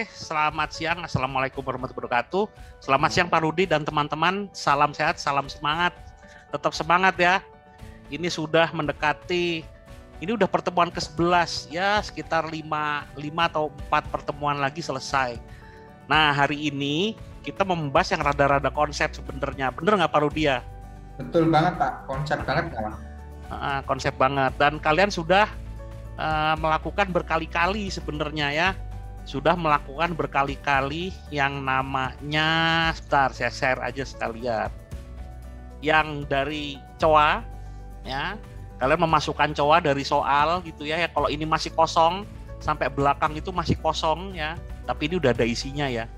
Oke, selamat siang. Assalamualaikum warahmatullahi wabarakatuh. Selamat siang Pak Rudi dan teman-teman. Salam sehat, salam semangat. Tetap semangat ya. Ini sudah mendekati, ini udah pertemuan ke-11. Ya, sekitar 5 atau 4 pertemuan lagi selesai. Nah, hari ini kita membahas yang rada-rada konsep sebenarnya. Bener nggak Pak Rudi ya? Betul banget Pak, konsep banget Pak. Konsep banget. Dan kalian sudah melakukan berkali-kali sebenarnya ya. Sudah melakukan berkali-kali yang namanya, sebentar saya share aja sekalian. Yang dari COA ya, kalian memasukkan COA dari soal gitu ya. Kalau ini masih kosong sampai belakang itu masih kosong ya, tapi ini udah ada isinya ya.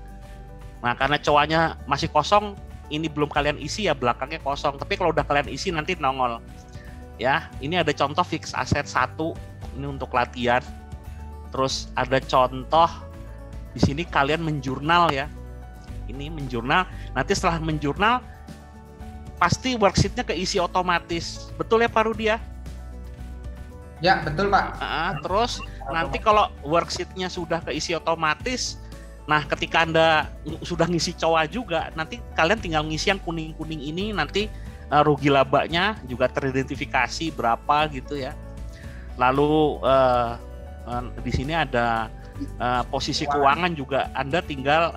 Nah, karena COA-nya masih kosong, ini belum kalian isi ya, belakangnya kosong. Tapi kalau udah kalian isi nanti nongol. Ya, ini ada contoh fix asset 1, ini untuk latihan. Terus ada contoh di sini kalian menjurnal ya. Ini menjurnal. Nanti setelah menjurnal pasti worksheet-nya keisi otomatis. Betul ya Pak Rudi ya? Ya, betul Pak. Terus nanti kalau worksheet-nya sudah keisi otomatis, nah ketika Anda sudah ngisi COA juga, nanti kalian tinggal ngisi yang kuning-kuning ini, nanti rugi labanya juga teridentifikasi berapa gitu ya. Lalu di sini ada posisi keuangan juga, Anda tinggal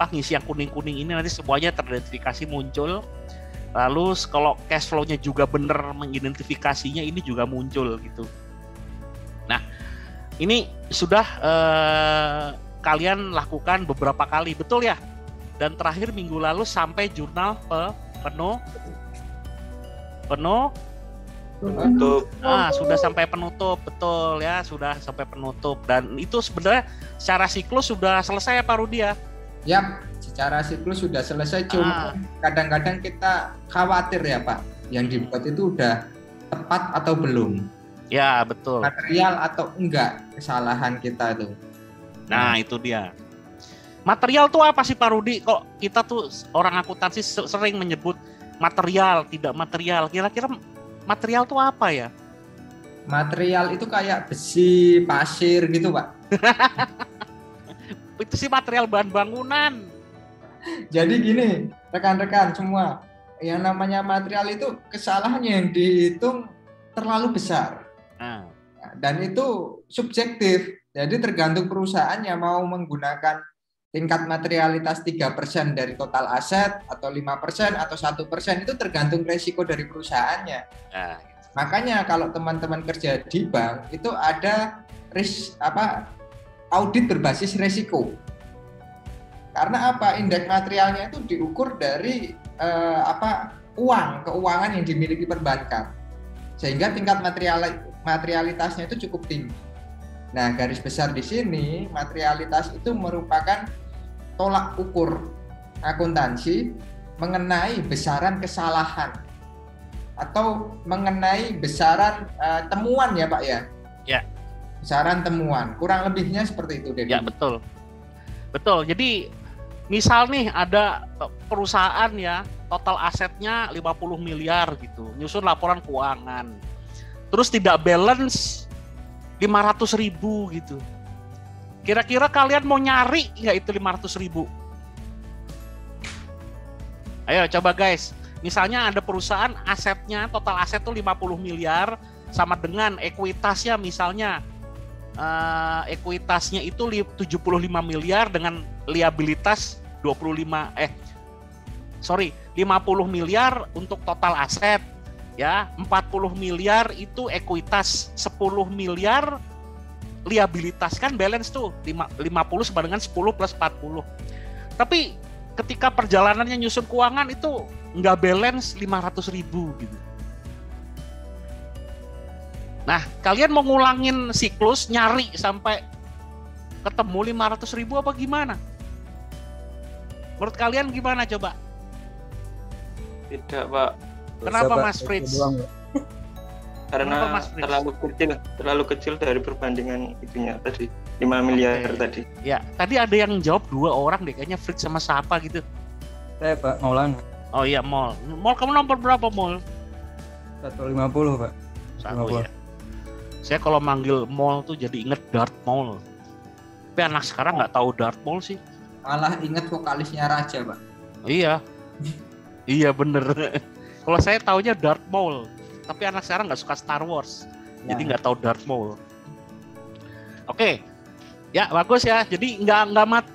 ngisi yang kuning-kuning ini, nanti semuanya teridentifikasi muncul. Lalu kalau cash flow-nya juga benar mengidentifikasinya, ini juga muncul gitu. Nah, ini sudah kalian lakukan beberapa kali, betul ya? Dan terakhir minggu lalu sampai jurnal penutup. Sudah sampai penutup, betul ya, sudah sampai penutup. Dan itu sebenarnya secara siklus sudah selesai ya Pak Rudi ya? Ya, secara siklus sudah selesai, cuma kadang-kadang kita khawatir ya Pak, yang dibuat itu udah tepat atau belum. Ya, betul. Material atau enggak kesalahan kita itu. Nah, itu dia. Material tuh apa sih Pak Rudi? Kok kita tuh orang akuntansi sering menyebut material, tidak material. Kira-kira material tuh apa ya? Material itu kayak besi, pasir gitu Pak. Itu sih material bahan bangunan. Jadi gini, rekan-rekan semua, yang namanya material itu kesalahan yang dihitung terlalu besar. Dan itu subjektif. Jadi tergantung perusahaannya mau menggunakan tingkat materialitas 3% dari total aset atau 5% atau 1%, itu tergantung resiko dari perusahaannya. Makanya kalau teman-teman kerja di bank itu ada audit berbasis resiko. Karena apa? Indeks materialnya itu diukur dari keuangan yang dimiliki perbankan. Sehingga tingkat materialitasnya itu cukup tinggi. Nah, garis besar di sini, materialitas itu merupakan tolak ukur akuntansi mengenai besaran kesalahan atau mengenai besaran temuan ya Pak ya? Ya. Besaran temuan, kurang lebihnya seperti itu. Ya, betul. Betul, jadi misal nih ada perusahaan ya, total asetnya 50 miliar gitu, nyusun laporan keuangan, terus tidak balance 500.000 gitu. Kira-kira kalian mau nyari nggak itu 500.000? Ayo coba guys, misalnya ada perusahaan asetnya, total aset tuh 50 miliar, sama dengan ekuitasnya misalnya, ekuitasnya itu 75 miliar dengan liabilitas 50 miliar untuk total aset ya, 40 miliar itu ekuitas, 10 miliar liabilitas, kan balance tuh 50 sama dengan 10 plus 40. Tapi ketika perjalanannya nyusun keuangan itu nggak balance 500.000 gitu. Nah, kalian mau ngulangin siklus nyari sampai ketemu 500.000 apa gimana? Menurut kalian gimana coba? Tidak Pak. Kenapa Mas Fritz? Karena terlalu kecil dari perbandingan itunya tadi, 5 miliar tadi. Ya, tadi ada yang jawab 2 orang deh, kayaknya Fritz sama siapa gitu. Saya Pak Maulana. Oh iya, Mall kamu nomor berapa Mall? 150 Pak. 150 ya. Saya kalau manggil Mall tuh jadi inget Darth Maul. Tapi anak sekarang nggak tahu Darth Maul sih. Malah ingat vokalisnya Raja, Pak. Iya. Iya bener. Kalau saya taunya Darth Maul, tapi anak sekarang nggak suka Star Wars, jadi nggak tahu Darth Maul. Oke, ya bagus ya. Jadi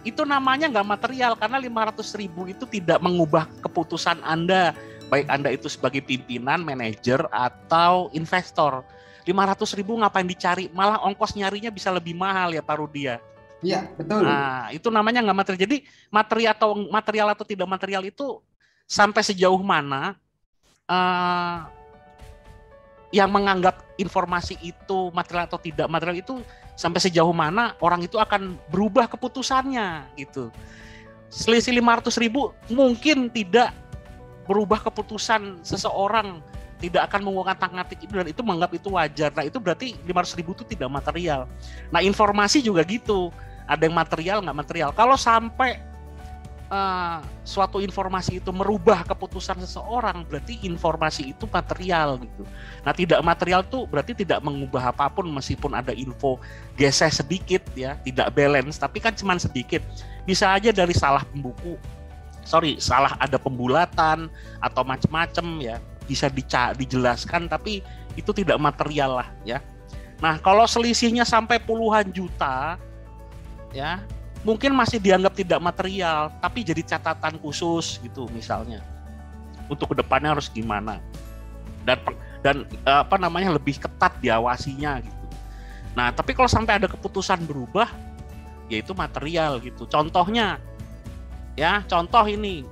itu namanya nggak material karena 500.000 itu tidak mengubah keputusan Anda, baik Anda itu sebagai pimpinan, manajer atau investor. 500.000 ngapain dicari? Malah ongkos nyarinya bisa lebih mahal ya Pak Rudi ya. Iya betul. Nah itu namanya nggak material. Jadi material atau tidak material itu sampai sejauh mana yang menganggap informasi itu material atau tidak material itu sampai sejauh mana orang itu akan berubah keputusannya gitu. Selisih 500.000 mungkin tidak berubah keputusan seseorang, tidak akan mengutak-ngatik itu dan itu menganggap itu wajar. Nah itu berarti 500.000 itu tidak material. Nah informasi juga gitu, ada yang material nggak material. Kalau sampai suatu informasi itu merubah keputusan seseorang, berarti informasi itu material gitu. Nah tidak material tuh berarti tidak mengubah apapun meskipun ada info geser sedikit ya, tidak balance, tapi kan cuma sedikit. Bisa aja dari salah salah ada pembulatan atau macam-macam ya, bisa dijelaskan tapi itu tidak material lah ya. Nah kalau selisihnya sampai puluhan juta ya, mungkin masih dianggap tidak material, tapi jadi catatan khusus gitu misalnya. Untuk kedepannya harus gimana. Dan lebih ketat diawasinya gitu. Nah, tapi kalau sampai ada keputusan berubah, yaitu material gitu. Contohnya, ya contoh ini,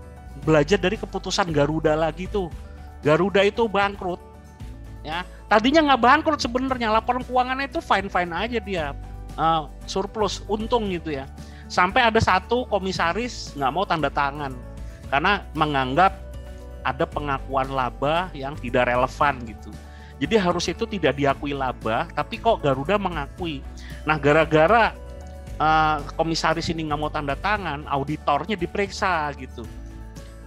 belajar dari keputusan Garuda lagi tuh. Garuda itu bangkrut. Ya, tadinya nggak bangkrut sebenarnya, laporan keuangannya itu fine-fine aja dia. Surplus, untung gitu ya. Sampai ada satu komisaris nggak mau tanda tangan karena menganggap ada pengakuan laba yang tidak relevan gitu. Jadi harus itu tidak diakui laba, tapi kok Garuda mengakui. Nah gara-gara komisaris ini nggak mau tanda tangan, auditornya diperiksa gitu.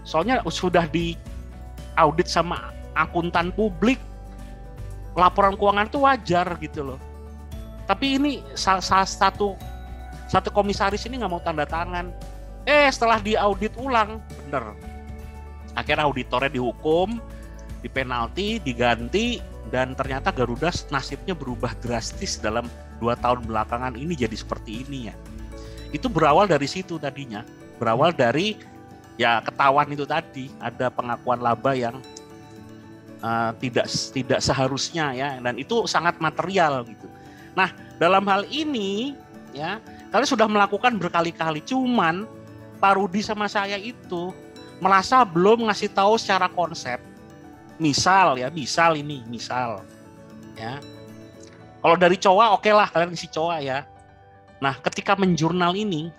Soalnya sudah diaudit sama akuntan publik, laporan keuangan itu wajar gitu loh. Tapi ini salah satu komisaris ini nggak mau tanda tangan. Setelah diaudit ulang, bener. Akhirnya auditornya dihukum, dipenalti, diganti, dan ternyata Garuda nasibnya berubah drastis dalam 2 tahun belakangan ini jadi seperti ini ya. Itu berawal dari situ tadinya. Berawal dari ya ketahuan itu tadi, ada pengakuan laba yang tidak seharusnya ya, dan itu sangat material gitu. Nah, dalam hal ini ya, kalian sudah melakukan berkali-kali, cuman Pak Rudi sama saya itu merasa belum ngasih tahu secara konsep. Misal ya, misal ya. Kalau dari COA oke lah, kalian isi COA ya. Nah, ketika menjurnal ini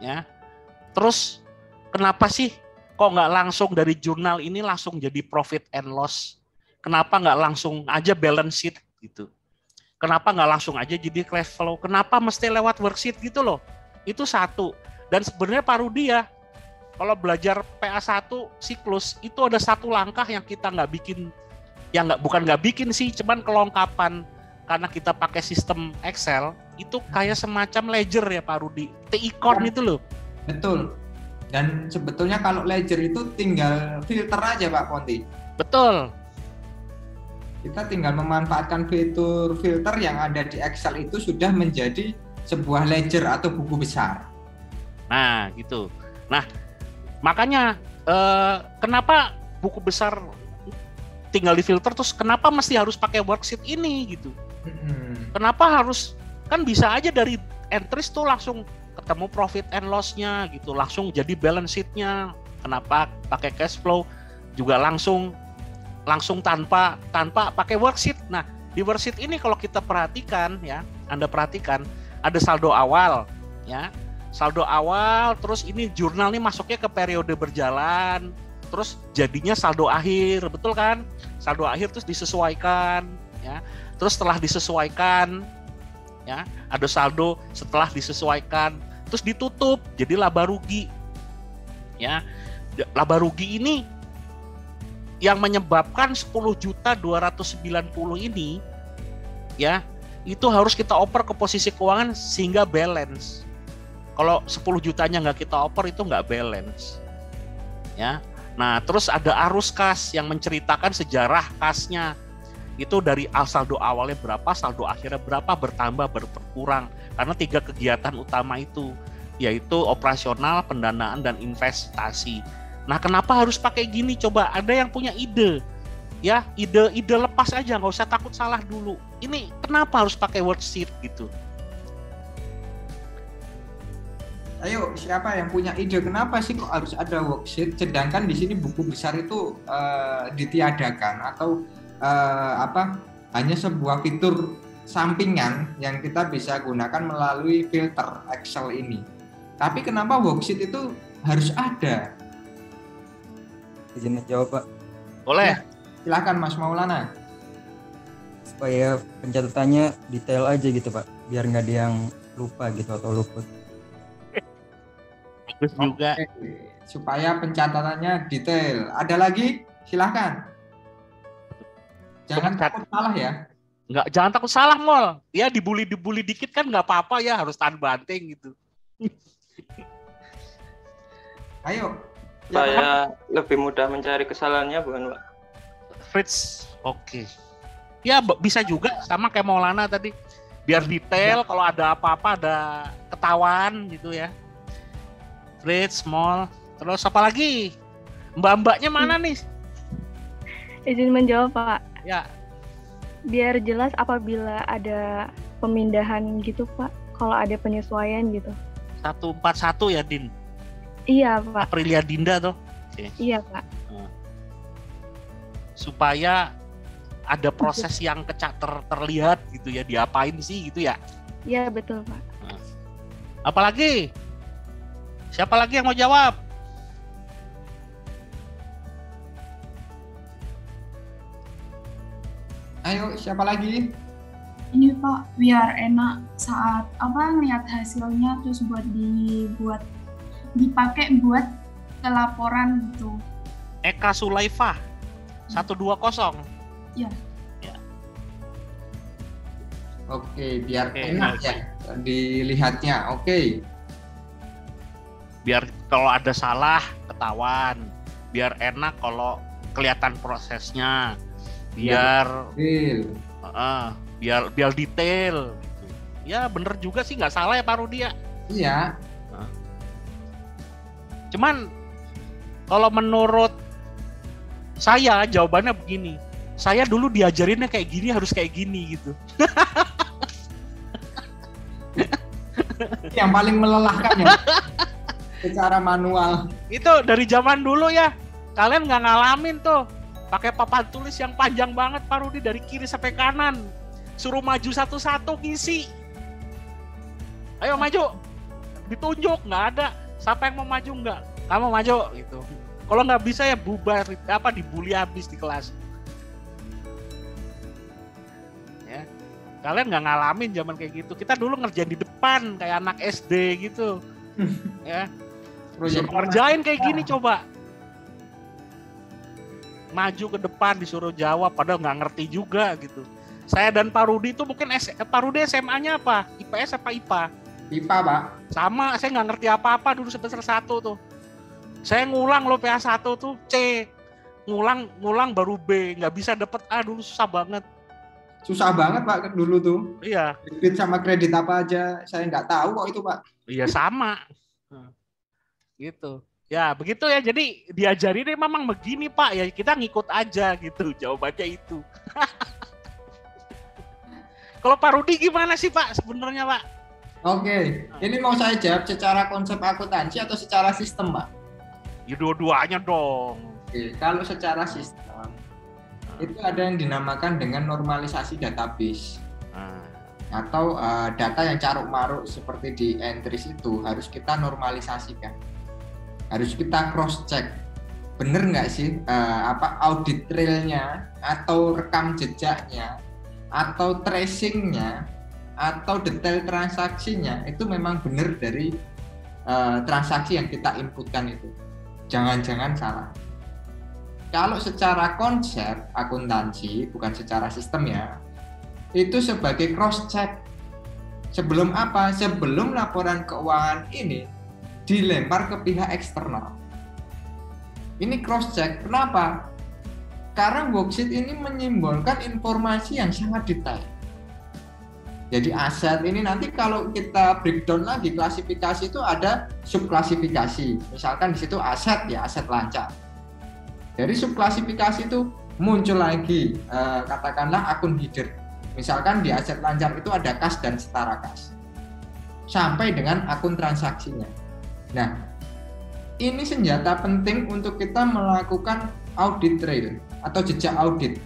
ya, terus kenapa sih kok nggak langsung dari jurnal ini langsung jadi profit and loss? Kenapa nggak langsung aja balance sheet gitu? Kenapa nggak langsung aja jadi cash flow? Kenapa mesti lewat worksheet gitu loh? Itu satu. Dan sebenarnya Pak Rudi ya, kalau belajar PA1 siklus, itu ada satu langkah yang kita nggak bikin, bukan nggak bikin sih, cuman kelengkapan. Karena kita pakai sistem Excel, itu kayak semacam ledger ya Pak Rudi. TI-Corn itu loh. Betul. Dan sebetulnya kalau ledger itu tinggal filter aja Pak Ponti. Betul. Kita tinggal memanfaatkan fitur filter yang ada di Excel itu sudah menjadi sebuah ledger atau buku besar. Nah, gitu. Nah, makanya kenapa buku besar tinggal di filter, terus kenapa mesti harus pakai worksheet ini gitu? Kenapa harus, kan bisa aja dari entries tuh langsung ketemu profit and loss-nya gitu, langsung jadi balance sheet-nya. Kenapa pakai cash flow juga langsung tanpa pakai worksheet. Nah, di worksheet ini kalau kita perhatikan ya, Anda perhatikan ada saldo awal ya. Saldo awal, terus ini jurnal nih masuknya ke periode berjalan, terus jadinya saldo akhir, betul kan? Saldo akhir terus disesuaikan ya. Terus setelah disesuaikan ya, ada saldo setelah disesuaikan, terus ditutup jadi laba rugi. Ya. Laba rugi ini yang menyebabkan 10.290 ini ya, itu harus kita oper ke posisi keuangan sehingga balance. Kalau 10 jutanya nggak kita oper itu nggak balance. Ya. Nah, terus ada arus kas yang menceritakan sejarah kasnya. Itu dari saldo awalnya berapa, saldo akhirnya berapa, bertambah, berkurang. Karena 3 kegiatan utama itu, yaitu operasional, pendanaan, dan investasi. Nah, kenapa harus pakai gini? Coba ada yang punya ide. Ya, ide lepas aja, nggak usah takut salah dulu. Ini kenapa harus pakai worksheet gitu? Ayo, siapa yang punya ide? Kenapa sih kok harus ada worksheet? Sedangkan di sini buku besar itu ditiadakan atau hanya sebuah fitur sampingan yang kita bisa gunakan melalui filter Excel ini. Tapi kenapa worksheet itu harus ada? Izin jawab, Pak. Boleh. Ya, silakan Mas Maulana. Supaya pencatatannya detail aja gitu, Pak. Biar nggak ada yang lupa gitu atau luput. Bagus juga. Oke. Supaya pencatatannya detail. Ada lagi? Silakan. Jangan takut salah ya. Jangan takut salah, Mol. Ya dibully dikit kan nggak apa-apa ya, harus tahan banting gitu. Ayo. Supaya lebih mudah mencari kesalahannya, bukan, Pak? Fritz, oke. Ya bisa juga sama kayak Maulana tadi. Biar detail, kalau ada apa-apa ada ketahuan gitu ya. Fritz, Mol, terus apa lagi? Mbak-mbaknya mana nih? Izin menjawab, Pak. Ya. Biar jelas apabila ada pemindahan gitu, Pak. Kalau ada penyesuaian gitu. 141 ya, Din? Iya, Pak. Aprilia Dinda tuh. Okay. Iya, Pak. Supaya ada proses yang terlihat gitu ya, diapain sih gitu ya? Iya, betul, Pak. Apalagi? Siapa lagi yang mau jawab? Ayo, siapa lagi? Ini Pak, biar enak saat ngeliat hasilnya, terus dipakai buat kelaporan gitu. Eka Sulaifah 120. Ya. Oke, biar enak ya dilihatnya. Oke. Biar kalau ada salah ketahuan, biar enak kalau kelihatan prosesnya, biar detail. Ya bener juga sih, nggak salah ya Pak Rudi ya. Iya. Cuman kalau menurut saya jawabannya begini, saya dulu diajarinnya kayak gini, harus kayak gini gitu. Yang paling melelahkan ya. Secara manual. Itu dari zaman dulu ya. Kalian nggak ngalamin tuh pakai papan tulis yang panjang banget Pak Rudi, dari kiri sampai kanan. Suruh maju satu-satu ngisi. Ayo maju. Ditunjuk, nggak ada. Siapa yang mau maju nggak? Kamu maju gitu. Kalau nggak bisa ya bubar, dibully habis di kelas. Ya. Kalian nggak ngalamin zaman kayak gitu. Kita dulu ngerjain di depan kayak anak SD gitu. Ya. Suruh ngerjain kayak gini coba. Maju ke depan disuruh jawab padahal nggak ngerti juga gitu. Saya dan Pak Rudi itu mungkin Pak Rudi SMA-nya apa? IPS apa IPA? IPA, Pak. Sama, saya nggak ngerti apa-apa dulu semester 1 tuh. Saya ngulang loh PA1 tuh C. Ngulang baru B, nggak bisa dapet A dulu, susah banget. Susah banget Pak dulu tuh. Iya. Kredit sama kredit apa aja saya nggak tahu kok itu Pak. Iya sama. Gitu. Ya begitu ya, jadi diajarin memang begini Pak, ya kita ngikut aja gitu, jawabannya itu. Kalau Pak Rudi gimana sih Pak sebenarnya Pak? Oke, ini mau saya jawab secara konsep akuntansi atau secara sistem Pak? Ya dua-duanya dong. Oke, kalau secara sistem itu ada yang dinamakan dengan normalisasi database. Atau data yang caruk-maruk seperti di entries itu harus kita normalisasikan. Harus kita cross check, bener nggak sih audit trailnya atau rekam jejaknya atau tracingnya atau detail transaksinya itu memang benar dari transaksi yang kita inputkan itu, jangan-jangan salah. Kalau secara konsep akuntansi bukan secara sistem ya, itu sebagai cross check. Sebelum apa? Sebelum laporan keuangan ini dilempar ke pihak eksternal. Ini cross check. Kenapa? Karena worksheet ini menyimbolkan informasi yang sangat detail. Jadi aset ini nanti kalau kita breakdown lagi, klasifikasi itu ada subklasifikasi. Misalkan di situ aset ya, aset lancar. Dari subklasifikasi itu muncul lagi katakanlah akun hidden. Misalkan di aset lancar itu ada kas dan setara kas. Sampai dengan akun transaksinya. Nah, ini senjata penting untuk kita melakukan audit trail atau jejak audit.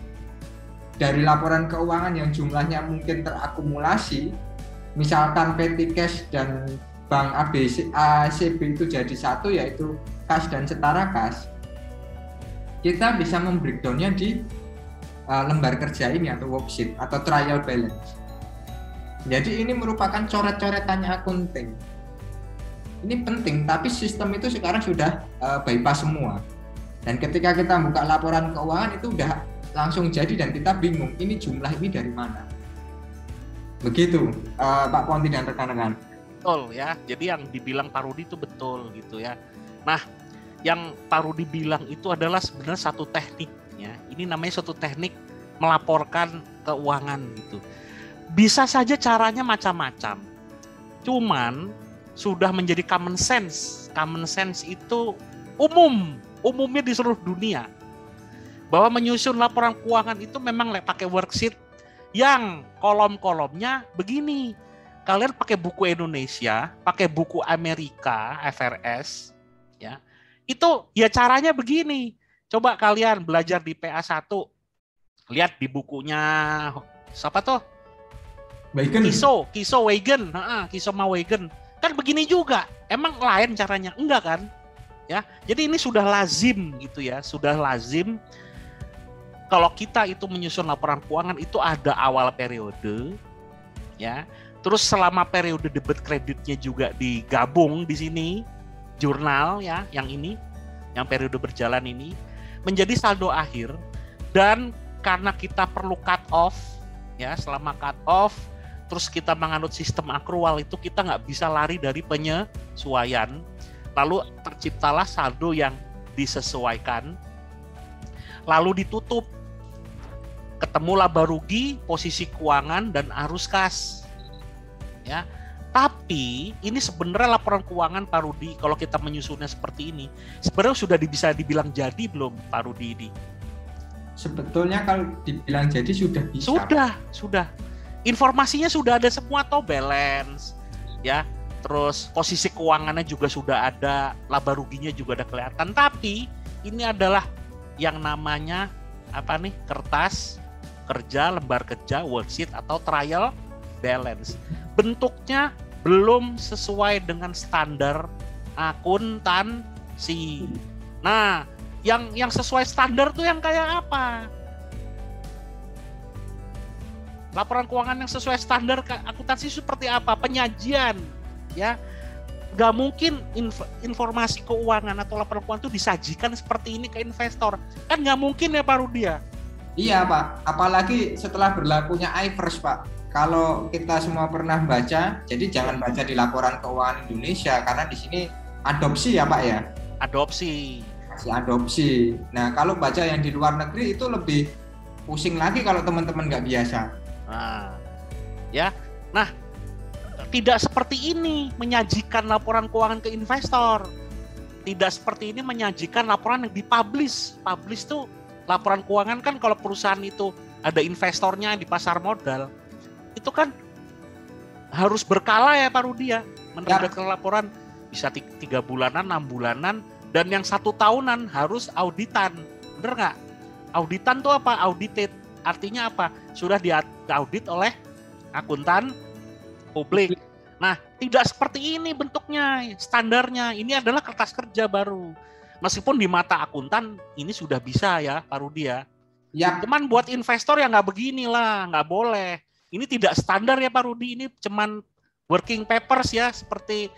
Dari laporan keuangan yang jumlahnya mungkin terakumulasi, misalkan petty cash dan bank ACB itu jadi satu, yaitu kas dan setara kas, kita bisa membreakdownnya di lembar kerja ini atau worksheet atau trial balance. Jadi ini merupakan coret-coretannya akunting. Ini penting, tapi sistem itu sekarang sudah bypass semua. Dan ketika kita buka laporan keuangan itu udah langsung jadi dan kita bingung ini jumlah ini dari mana. Begitu Pak Ponti dan rekan-rekan. Betul ya. Jadi yang dibilang Pak Rudi itu betul gitu ya. Nah, yang Pak Rudi bilang itu adalah sebenarnya satu teknik ya. Ini namanya suatu teknik melaporkan keuangan gitu. Bisa saja caranya macam-macam. Cuman sudah menjadi common sense. Common sense itu umumnya di seluruh dunia. Bahwa menyusun laporan keuangan itu memang pakai worksheet yang kolom-kolomnya begini. Kalian pakai buku Indonesia, pakai buku Amerika, FRS, ya. Itu ya caranya begini. Coba kalian belajar di PA1. Lihat di bukunya siapa tuh? Wagen. Kiso Wagen, Kiso Wagen. Kan begini juga. Emang lain caranya? Enggak kan? Ya. Jadi ini sudah lazim gitu ya, sudah lazim. Kalau kita itu menyusun laporan keuangan itu ada awal periode, ya. Terus selama periode debit kreditnya juga digabung di sini, jurnal ya, yang ini, yang periode berjalan ini, menjadi saldo akhir. Dan karena kita perlu cut off, ya, selama cut off, terus kita menganut sistem akrual itu kita nggak bisa lari dari penyesuaian. Lalu terciptalah saldo yang disesuaikan, lalu ditutup. Ketemu laba rugi, posisi keuangan, dan arus kas. Ya, tapi ini sebenarnya laporan keuangan Pak Rudi, kalau kita menyusunnya seperti ini, sebenarnya sudah bisa dibilang jadi belum Pak Rudi ini? Sebetulnya kalau dibilang jadi sudah bisa. Sudah. Informasinya sudah ada semua toh, balance, ya. Terus posisi keuangannya juga sudah ada, laba ruginya juga ada kelihatan. Tapi ini adalah yang namanya apa nih? Kertas kerja, lembar kerja, worksheet atau trial balance. Bentuknya belum sesuai dengan standar akuntansi. Nah, yang sesuai standar tuh yang kayak apa? Laporan keuangan yang sesuai standar akuntansi seperti apa? Penyajian, ya. Gak mungkin informasi keuangan atau laporan keuangan itu disajikan seperti ini ke investor. Kan gak mungkin ya Pak Rudi ya? Iya Pak, apalagi setelah berlakunya IFRS Pak. Kalau kita semua pernah baca, jadi jangan baca di laporan keuangan Indonesia karena di sini adopsi ya Pak ya. Adopsi. Masih adopsi. Nah kalau baca yang di luar negeri itu lebih pusing lagi kalau teman-teman nggak biasa. Nah, ya, nah tidak seperti ini menyajikan laporan keuangan ke investor. Tidak seperti ini menyajikan laporan yang dipublish. Publish tuh laporan keuangan kan kalau perusahaan itu ada investornya di pasar modal, itu kan harus berkala ya Pak Rudi ya, menerbitkan laporan bisa 3 bulanan, 6 bulanan, dan yang 1 tahunan harus auditan, bener nggak? Auditan tuh apa? Audited, artinya apa? Sudah diaudit oleh akuntan publik. Nah, tidak seperti ini bentuknya, standarnya. Ini adalah kertas kerja baru. Meskipun di mata akuntan ini sudah bisa ya Pak Rudi ya. Cuman buat investor ya nggak beginilah, nggak boleh. Ini tidak standar ya Pak Rudi, ini cuman working papers ya, seperti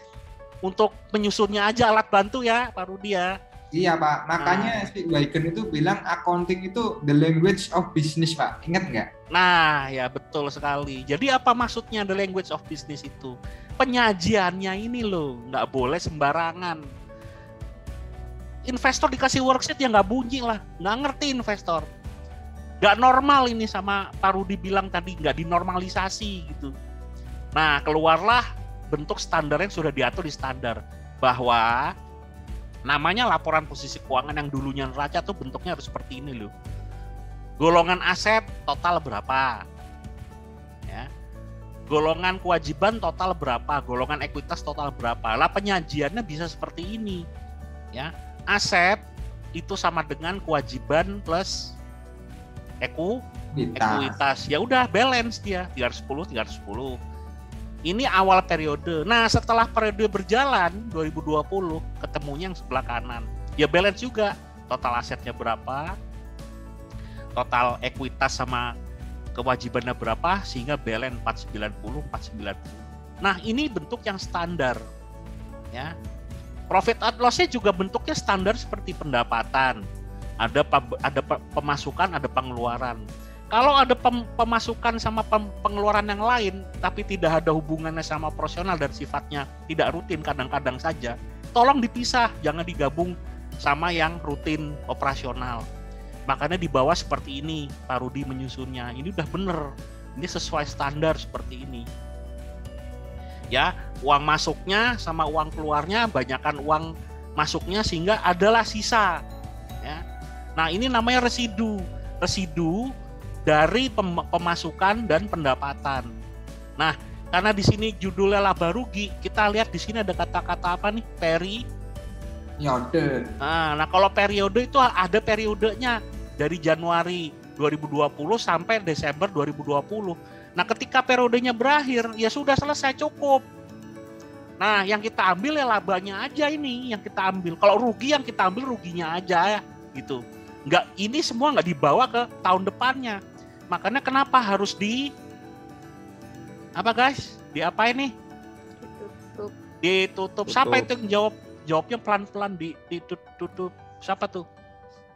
untuk menyusunnya aja, alat bantu ya Pak Rudi ya. Iya Pak, makanya si Huygens itu bilang accounting itu the language of business Pak, ingat nggak? Nah ya betul sekali. Jadi apa maksudnya the language of business itu? Penyajiannya ini loh, nggak boleh sembarangan. Investor dikasih worksheet ya nggak bunyi lah, nggak ngerti investor. Nggak normal ini sama Pak Rudi bilang tadi, nggak dinormalisasi gitu. Nah keluarlah bentuk standar yang sudah diatur di standar, bahwa namanya laporan posisi keuangan yang dulunya neraca tuh bentuknya harus seperti ini loh. Golongan aset total berapa? Ya. Golongan kewajiban total berapa? Golongan ekuitas total berapa? Lah penyajiannya bisa seperti ini. Ya. Aset itu sama dengan kewajiban plus ekuitas. Ya udah balance dia 310. Ini awal periode. Nah, setelah periode berjalan 2020 ketemunya yang sebelah kanan. Ya balance juga. Total asetnya berapa? Total ekuitas sama kewajibannya berapa sehingga balance 490. Nah, ini bentuk yang standar. Ya. Profit and loss-nya juga bentuknya standar seperti pendapatan. Ada pemasukan, ada pengeluaran. Kalau ada pemasukan sama pengeluaran yang lain, tapi tidak ada hubungannya sama operasional dan sifatnya tidak rutin, kadang-kadang saja, tolong dipisah, jangan digabung sama yang rutin operasional. Makanya di bawah seperti ini, Pak Rudi menyusunnya. Ini udah bener, ini sesuai standar seperti ini. Ya, uang masuknya sama uang keluarnya, banyakkan uang masuknya sehingga adalah sisa. Ya. Nah, ini namanya residu. Residu dari pemasukan dan pendapatan. Nah, karena di sini judulnya laba rugi, kita lihat di sini ada kata-kata apa nih? Periode. Nah, kalau periode itu ada periodenya dari Januari 2020 sampai Desember 2020. Nah, ketika periodenya berakhir, ya sudah selesai, cukup. Nah, yang kita ambil ya labanya aja ini yang kita ambil. Kalau rugi yang kita ambil ruginya aja gitu. Ini semua nggak dibawa ke tahun depannya. Makanya kenapa harus diapain nih? Ditutup. Siapa itu yang jawabnya pelan-pelan ditutup? Siapa tuh?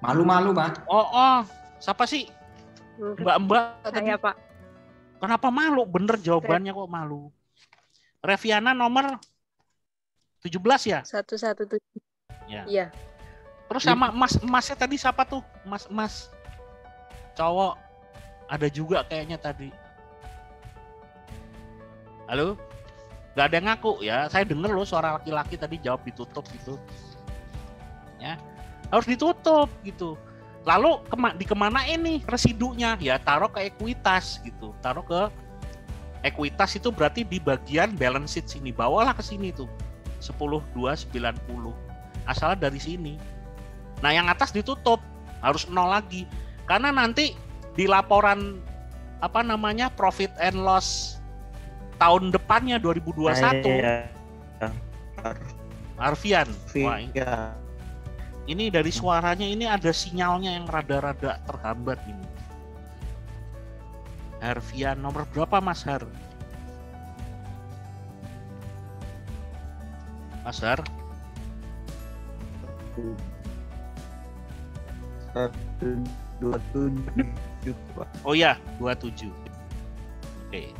Malu-malu, Pak. Oh, siapa sih? Mbak Saya, Pak. Kenapa malu? Bener jawabannya kok malu. Reviana nomor 17 ya? 117. Ya. Iya. Terus sama emasnya tadi siapa tuh? Mas cowok ada juga kayaknya tadi. Halo? Gak ada yang ngaku ya. Saya denger loh suara laki-laki tadi jawab ditutup gitu. Ya. Harus ditutup gitu. Lalu dikemana ini residunya? Ya taruh ke ekuitas gitu. Taruh ke ekuitas itu berarti di bagian balance sheet sini. Bawalah ke sini tuh. 10.290. Asalnya dari sini. Nah yang atas ditutup. Harus 0 lagi. Karena nanti di laporan profit and loss tahun depannya 2021. Arfian. Wah, ini dari suaranya ini ada sinyalnya yang rada-rada terhambat ini. Arfian nomor berapa Mas Har? Mas Har? 27. Oh ya, 27. Oke.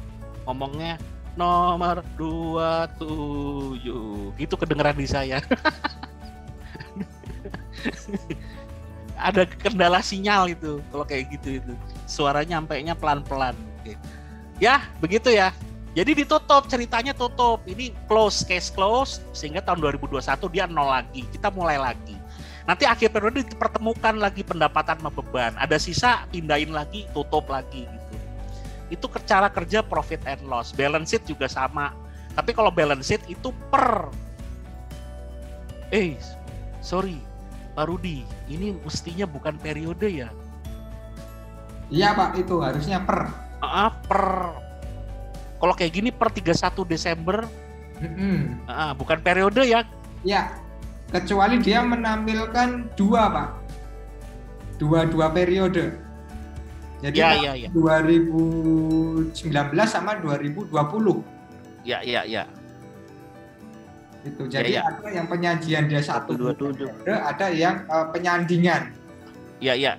Ngomongnya nomor 27. Itu kedengeran di saya. Ada kendala sinyal itu kalau kayak gitu itu. Suaranya nyampainya pelan-pelan. Oke. Ya, begitu ya. Jadi ditutup, ceritanya tutup. Ini case close sehingga tahun 2021 dia 0 lagi. Kita mulai lagi. Nanti akhir periode dipertemukan lagi pendapatan sama beban. Ada sisa, pindahin lagi, tutup lagi gitu. Itu cara kerja profit and loss. Balance sheet juga sama. Tapi kalau balance sheet itu sorry, Pak Rudi, ini mestinya bukan periode ya? Iya Pak, itu harusnya per. Kalau kayak gini per 31 Desember, bukan periode ya? Ya. Kecuali dia menampilkan 2 Pak, dua periode. Jadi ya. 2019 sama 2020. Ya. Itu. Jadi ada yang penyajian dia 1 periode, ada yang penyandingan. Iya.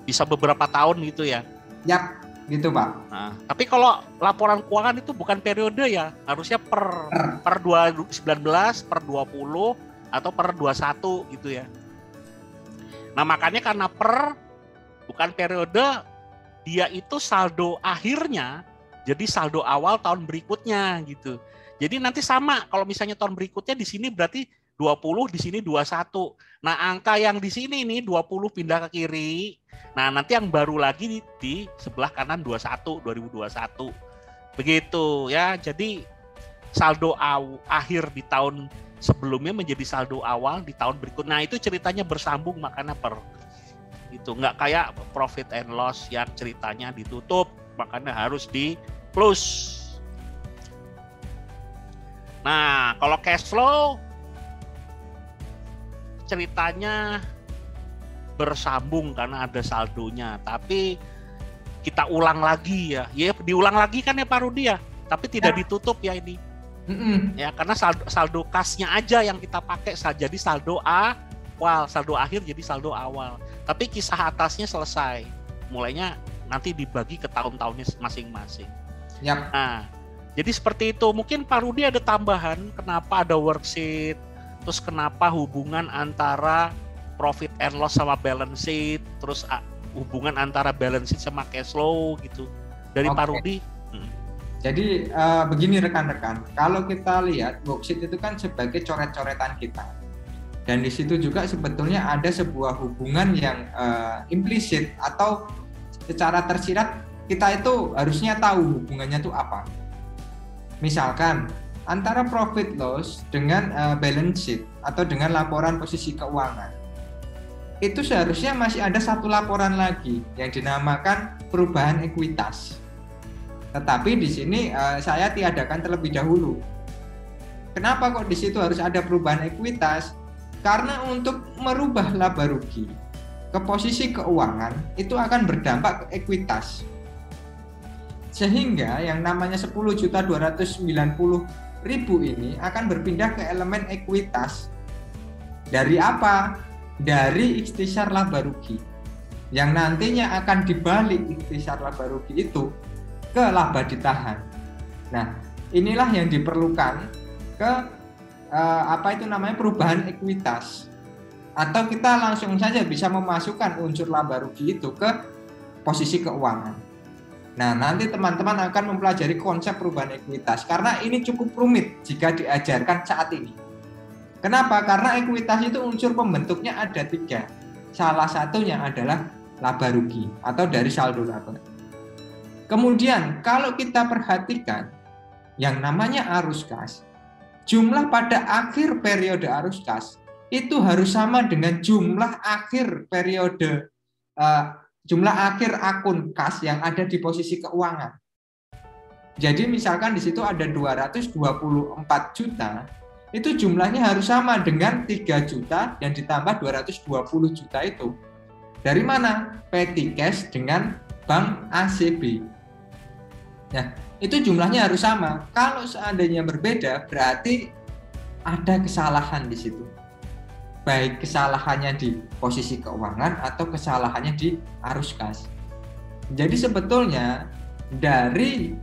Bisa beberapa tahun gitu ya. Yap, gitu Pak. Nah, tapi kalau laporan keuangan itu bukan periode ya, harusnya per 2019, per 20 atau per 21 gitu ya. Nah makanya karena bukan periode, dia itu saldo akhirnya jadi saldo awal tahun berikutnya gitu. Jadi nanti sama kalau misalnya tahun berikutnya di sini berarti 20, di sini 21. Nah, angka yang di sini nih 20 pindah ke kiri. Nah, nanti yang baru lagi di sebelah kanan 2021. Begitu ya. Jadi saldo akhir di tahun sebelumnya menjadi saldo awal di tahun berikut. Nah, itu ceritanya bersambung makanya itu nggak kayak profit and loss yang ceritanya ditutup, makanya harus di plus. Nah, kalau cash flow ceritanya bersambung karena ada saldonya, tapi kita ulang lagi ya diulang lagi kan ya Pak Rudi ya, tapi tidak ditutup ya ini. Ya karena saldo kasnya aja yang kita pakai, jadi saldo awal, saldo akhir jadi saldo awal. Tapi kisah atasnya selesai. Mulainya nanti dibagi ke tahun-tahunnya masing-masing. Yap. Nah, jadi seperti itu. Mungkin Pak Rudi ada tambahan kenapa ada worksheet, terus kenapa hubungan antara profit and loss sama balance sheet, terus hubungan antara balance sheet sama cash flow gitu. Dari Pak Rudi. Jadi begini rekan-rekan, kalau kita lihat worksheet itu kan sebagai coret-coretan kita. Dan di situ juga sebetulnya ada sebuah hubungan yang implisit atau secara tersirat kita itu harusnya tahu hubungannya itu apa. Misalkan antara profit loss dengan balance sheet atau dengan laporan posisi keuangan. Itu seharusnya masih ada satu laporan lagi yang dinamakan perubahan ekuitas. Tetapi di sini saya tiadakan terlebih dahulu. Kenapa kok di situ harus ada perubahan ekuitas? Karena untuk merubah laba rugi ke posisi keuangan itu akan berdampak ke ekuitas. Sehingga yang namanya 10.290.000 ini akan berpindah ke elemen ekuitas. Dari apa? Dari ikhtisar laba rugi. Yang nantinya akan dibalik ikhtisar laba rugi itu ke laba ditahan. Nah, inilah yang diperlukan ke perubahan ekuitas. Atau kita langsung saja bisa memasukkan unsur laba rugi itu ke posisi keuangan. Nah, nanti teman-teman akan mempelajari konsep perubahan ekuitas karena ini cukup rumit jika diajarkan saat ini. Kenapa? Karena ekuitas itu unsur pembentuknya ada 3. Salah satunya adalah laba rugi atau dari saldo laba. Kemudian kalau kita perhatikan yang namanya arus kas, jumlah pada akhir periode arus kas itu harus sama dengan jumlah akhir periode jumlah akhir akun kas yang ada di posisi keuangan. Jadi misalkan di situ ada 224 juta, itu jumlahnya harus sama dengan 3 juta dan ditambah 220 juta itu. Dari mana? Petty cash dengan Bank ACB. Nah, itu jumlahnya harus sama. Kalau seandainya berbeda, berarti ada kesalahan di situ. Baik kesalahannya di posisi keuangan atau kesalahannya di arus kas. Jadi sebetulnya dari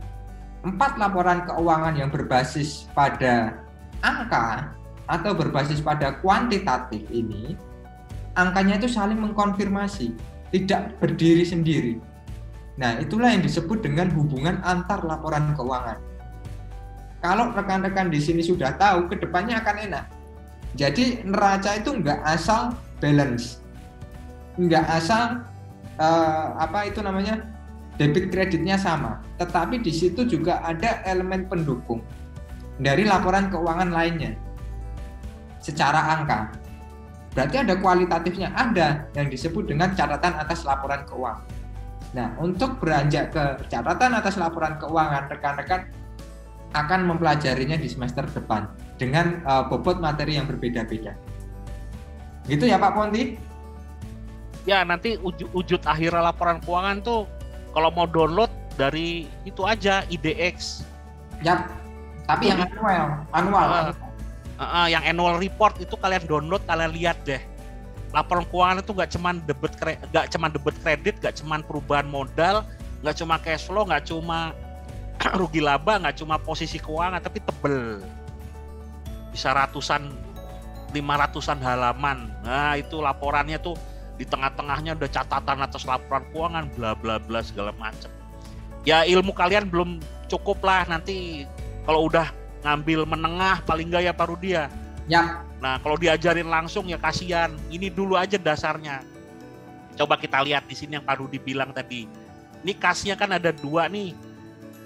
4 laporan keuangan yang berbasis pada angka atau berbasis pada kuantitatif ini, angkanya itu saling mengkonfirmasi, tidak berdiri sendiri. Nah, itulah yang disebut dengan hubungan antar laporan keuangan. Kalau rekan-rekan di sini sudah tahu, kedepannya akan enak. Jadi neraca itu nggak asal balance, nggak asal debit kreditnya sama, tetapi di situ juga ada elemen pendukung dari laporan keuangan lainnya secara angka. Berarti ada kualitatifnya, ada yang disebut dengan catatan atas laporan keuangan. Nah, untuk beranjak ke catatan atas laporan keuangan, rekan-rekan akan mempelajarinya di semester depan dengan bobot materi yang berbeda-beda. Gitu ya Pak Ponti? Ya, nanti wujud akhir laporan keuangan tuh kalau mau download dari itu aja IDX. Yap. Tapi yang manual. Yang annual report itu kalian download, kalian lihat deh. Laporan keuangan itu nggak cuma debit kredit, nggak cuma perubahan modal, nggak cuma cash flow, nggak cuma rugi laba, nggak cuma posisi keuangan, tapi tebel. Bisa 500-an halaman. Nah, itu laporannya tuh di tengah-tengahnya udah catatan atas laporan keuangan, bla bla bla segala macam. Ya ilmu kalian belum cukup lah, nanti kalau udah ngambil menengah paling nggak ya Pak Rudi ya. Ya. Nah kalau diajarin langsung ya kasihan. Ini dulu aja dasarnya. Coba kita lihat di sini yang Pak Rudi bilang tadi. Ini kasnya kan ada 2 nih.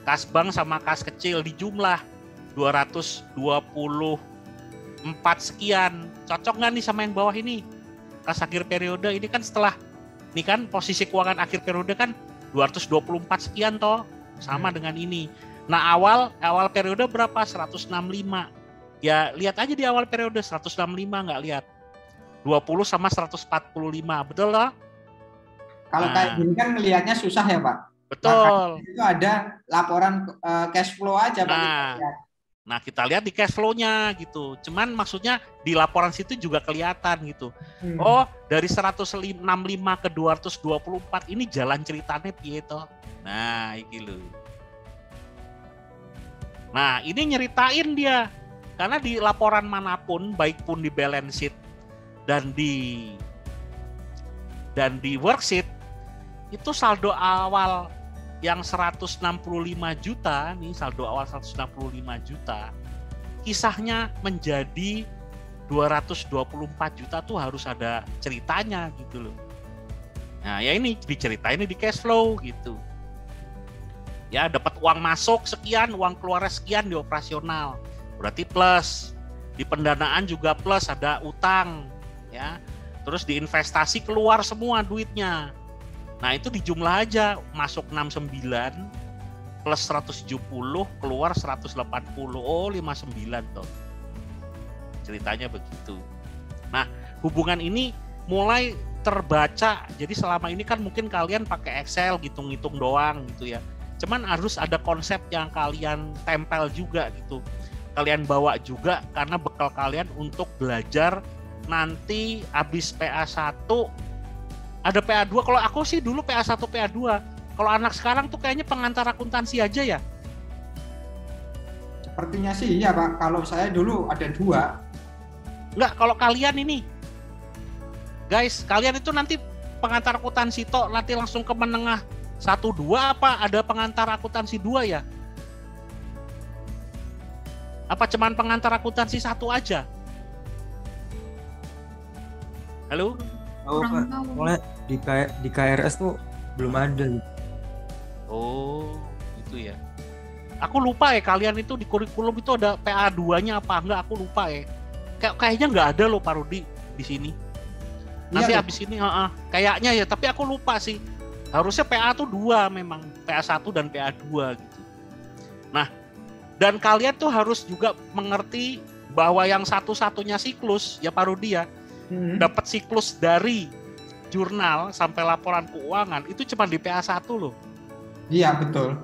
Kas bank sama kas kecil di jumlah 224 sekian. Cocok nggak nih sama yang bawah ini? Kas akhir periode ini kan setelah ini kan posisi keuangan akhir periode kan 224 sekian toh, sama dengan ini. Nah awal periode berapa? 165. Ya lihat aja di awal periode 165, nggak lihat 20 sama 145, betul loh? Kalau kayak gini kan ngelihatnya susah ya Pak. Betul. Makanya itu ada laporan cash flow aja Pak. Nah kita lihat di cash flow-nya gitu. Cuman maksudnya di laporan situ juga kelihatan gitu. Oh dari 165 ke 224 ini jalan ceritanya piye toh. Nah iki lho. Nah ini nyeritain dia. Karena di laporan manapun, baik pun di balance sheet dan di worksheet, itu saldo awal yang 165 juta, nih saldo awal 165 juta, kisahnya menjadi 224 juta tuh harus ada ceritanya gitu loh. Nah ya ini diceritain di cash flow gitu. Ya dapat uang masuk sekian, uang keluar sekian di operasional. Berarti plus, di pendanaan juga plus, ada utang, ya. Terus di investasi keluar semua duitnya. Nah itu dijumlah aja, masuk 69 plus 170 keluar 180, oh 59 toh. Ceritanya begitu. Nah hubungan ini mulai terbaca, jadi selama ini kan mungkin kalian pakai Excel, ngitung-ngitung doang gitu ya. Cuman harus ada konsep yang kalian tempel juga gitu. Kalian bawa juga karena bekal kalian untuk belajar nanti habis PA1 ada PA2. Kalau aku sih dulu PA1 PA2. Kalau anak sekarang tuh kayaknya pengantar akuntansi aja ya. Sepertinya sih iya Pak. Kalau saya dulu ada 2. Enggak, kalau kalian ini guys, kalian itu nanti pengantar akuntansi toh nanti langsung ke menengah 1 2 apa ada pengantar akuntansi 2 ya? Apa cuman pengantar akuntansi 1 aja? Halo? Oh Pak, mulai di KRS tuh belum ada. Oh, itu ya. Aku lupa ya kalian itu di kurikulum itu ada PA2-nya apa enggak? Aku lupa ya. Kayaknya nggak ada loh Pak Rudi di sini. Nanti iya, habis ini kayaknya ya, tapi aku lupa sih. Harusnya PA tuh 2 memang, PA1 dan PA2 gitu. Nah, dan kalian tuh harus juga mengerti bahwa yang satu-satunya siklus ya Pak Rudi ya, dapat siklus dari jurnal sampai laporan keuangan itu cuma di PA1 loh. Iya betul.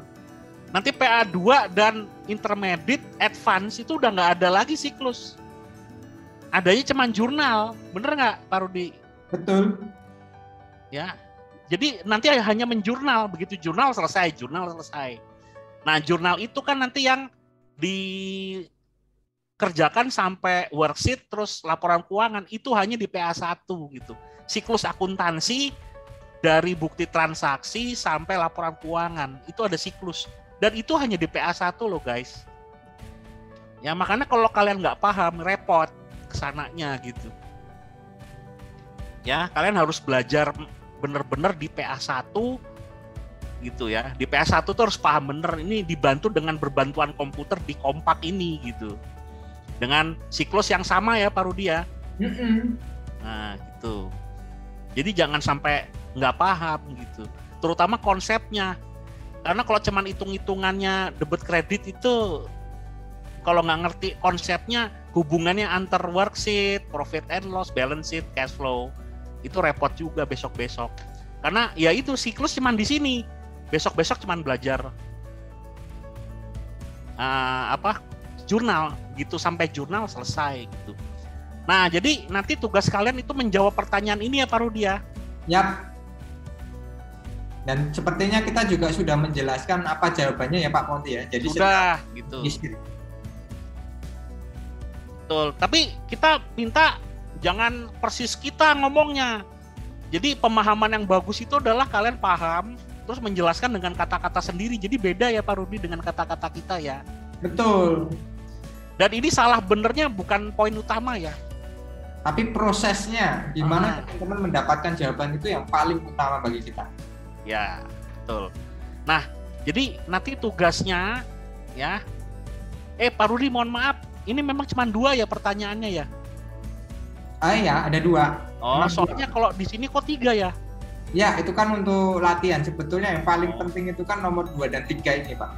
Nanti PA2 dan intermediate, advance itu udah nggak ada lagi siklus. Adanya cuma jurnal, bener nggak Pak Rudi? Betul. Ya, jadi nanti hanya menjurnal, begitu jurnal selesai. Nah jurnal itu kan nanti yang dikerjakan sampai worksheet terus laporan keuangan itu hanya di PA1 gitu. Siklus akuntansi dari bukti transaksi sampai laporan keuangan itu ada siklus dan itu hanya di PA1 loh guys. Ya makanya kalau kalian nggak paham repot kesananya gitu. Ya kalian harus belajar bener-bener di PA1 gitu ya. Di PA1 tuh harus paham bener, ini dibantu dengan berbantuan komputer di Kompak ini gitu. Dengan siklus yang sama ya Pak Rudi ya. Nah gitu. Jadi jangan sampai nggak paham gitu. Terutama konsepnya. Karena kalau cuman hitung-hitungannya debit kredit itu kalau nggak ngerti konsepnya, hubungannya antar worksheet, profit and loss, balance sheet, cash flow, itu repot juga besok-besok. Karena ya itu siklus cuman di sini. Besok-besok cuman belajar jurnal gitu, sampai jurnal selesai gitu. Nah, jadi nanti tugas kalian itu menjawab pertanyaan ini ya Pak Rudi ya. Yap. Dan sepertinya kita juga sudah menjelaskan apa jawabannya ya Pak Monty ya. Jadi sudah gitu. Betul. Tapi kita minta jangan persis kita ngomongnya. Jadi pemahaman yang bagus itu adalah kalian paham terus menjelaskan dengan kata-kata sendiri. Jadi beda ya Pak Rudi dengan kata-kata kita ya. Betul. Dan ini salah benernya bukan poin utama ya. Tapi prosesnya gimana teman-teman mendapatkan jawaban itu yang paling utama bagi kita. Ya, betul. Nah, jadi nanti tugasnya ya. Pak Rudi mohon maaf, ini memang cuma 2 ya pertanyaannya ya? Ya, ada 2. Oh, soalnya kalau di sini kok 3 ya? Ya, itu kan untuk latihan. Sebetulnya yang paling penting itu kan nomor 2 dan 3 ini, Pak.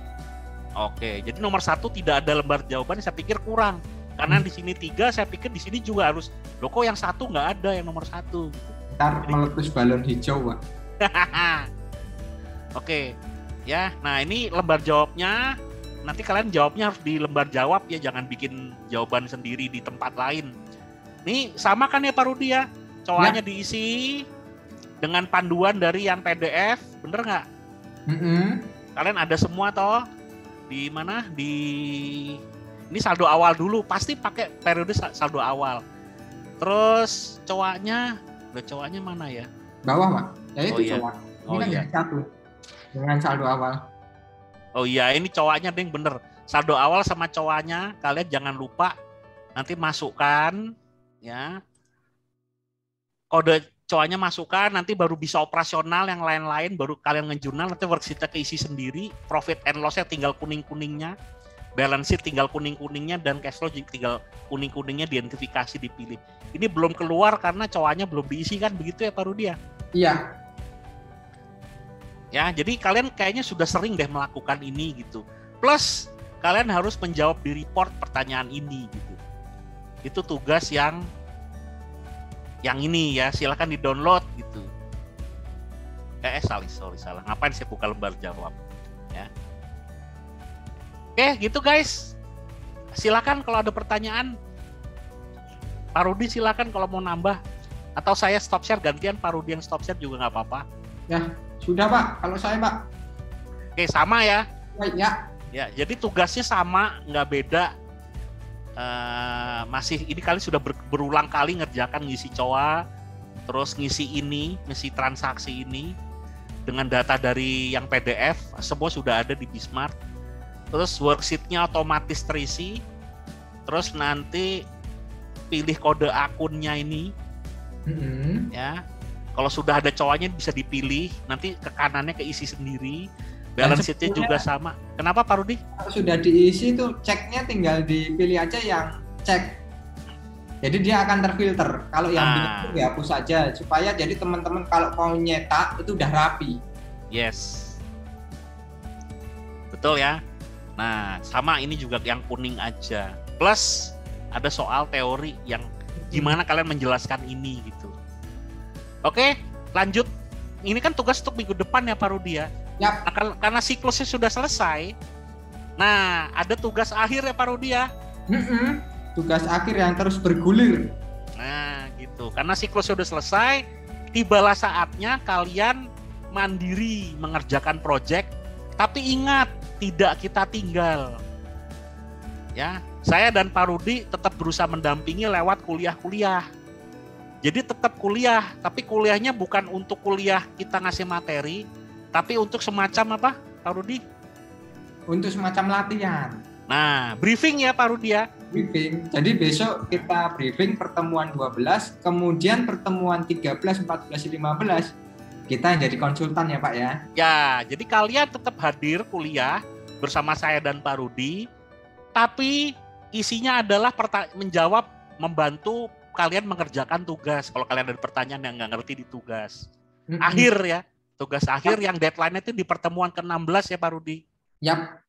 Oke, jadi nomor 1 tidak ada lembar jawaban, saya pikir kurang. Karena di sini 3, saya pikir di sini juga harus. Loh kok yang 1 nggak ada, yang nomor 1. Ntar meletus balon hijau, Pak. Oke, ya. Nah ini lembar jawabnya. Nanti kalian jawabnya harus di lembar jawab ya, jangan bikin jawaban sendiri di tempat lain. Ini sama kan ya Pak Rudi ya? Coanya diisi dengan panduan dari yang PDF, bener nggak? Kalian ada semua toh? Di mana? Ini saldo awal dulu, pasti pakai periode saldo awal. Terus coanya mana ya? Bawah Pak. Ya itu iya. cowok. Ini kan yang 1 dengan saldo awal. Oh iya, ini cowoknya deng bener. Saldo awal sama cowoknya kalian jangan lupa nanti masukkan ya. Kode cowoknya masukkan, nanti baru bisa operasional, yang lain-lain baru kalian ngejurnal, nanti worksheet-nya keisi sendiri, profit and loss-nya tinggal kuning-kuningnya, balance sheet tinggal kuning-kuningnya, dan cash flow tinggal kuning-kuningnya diidentifikasi, dipilih. Ini belum keluar karena cowoknya belum diisi kan, begitu ya Pak Rudi ya? Iya. Ya, jadi kalian kayaknya sudah sering deh melakukan ini gitu. Plus kalian harus menjawab di report pertanyaan ini gitu. Itu tugas yang ini ya, silakan di-download gitu. Salah. Ngapain saya buka lembar jawab ya. Oke, gitu guys. Silakan kalau ada pertanyaan. Pak Rudi silakan kalau mau nambah, atau saya stop share gantian Pak Rudi yang stop share juga nggak apa-apa. Ya, sudah Pak. Kalau saya Pak. Oke, sama ya. Ya. Ya, jadi tugasnya sama, nggak beda. Masih ini kali sudah berulang kali ngerjakan ngisi COA, terus ngisi transaksi ini dengan data dari yang PDF, semua sudah ada di Bismart. Terus worksheet-nya otomatis terisi. Terus nanti pilih kode akunnya ini. Ya. Kalau sudah ada cowoknya bisa dipilih, nanti ke kanannya keisi sendiri. Balance sheet-nya juga sama. Kenapa Pak Rudi? Kalau sudah diisi itu ceknya tinggal dipilih aja yang cek. Jadi dia akan terfilter. Kalau yang bingung dihapus saja supaya jadi teman-teman kalau mau nyetak itu udah rapi. Yes. Betul ya. Nah, sama ini juga yang kuning aja. Plus ada soal teori yang gimana kalian menjelaskan ini gitu. Oke, lanjut. Ini kan tugas untuk minggu depan ya Pak Rudi ya. Yap. Karena siklusnya sudah selesai. Nah, ada tugas akhir ya Pak Rudi ya. Tugas akhir yang terus bergulir. Nah, gitu. Karena siklusnya sudah selesai, tibalah saatnya kalian mandiri mengerjakan proyek. Tapi ingat, tidak kita tinggal. Ya, saya dan Pak Rudi tetap berusaha mendampingi lewat kuliah-kuliah. Jadi tetap kuliah, tapi kuliahnya bukan untuk kuliah kita ngasih materi, tapi untuk semacam apa, Pak Rudi? Untuk semacam latihan. Nah, briefing ya Pak Rudi ya? Briefing. Jadi besok kita briefing pertemuan 12, kemudian pertemuan 13, 14, 15, kita jadi konsultan ya Pak ya? Ya, jadi kalian tetap hadir kuliah bersama saya dan Pak Rudi, tapi isinya adalah menjawab, membantu kalian mengerjakan tugas. Kalau kalian ada pertanyaan yang nggak ngerti di tugas. Akhir ya. Tugas akhir yang deadline-nya itu di pertemuan ke-16 ya Pak Rudi? Yap.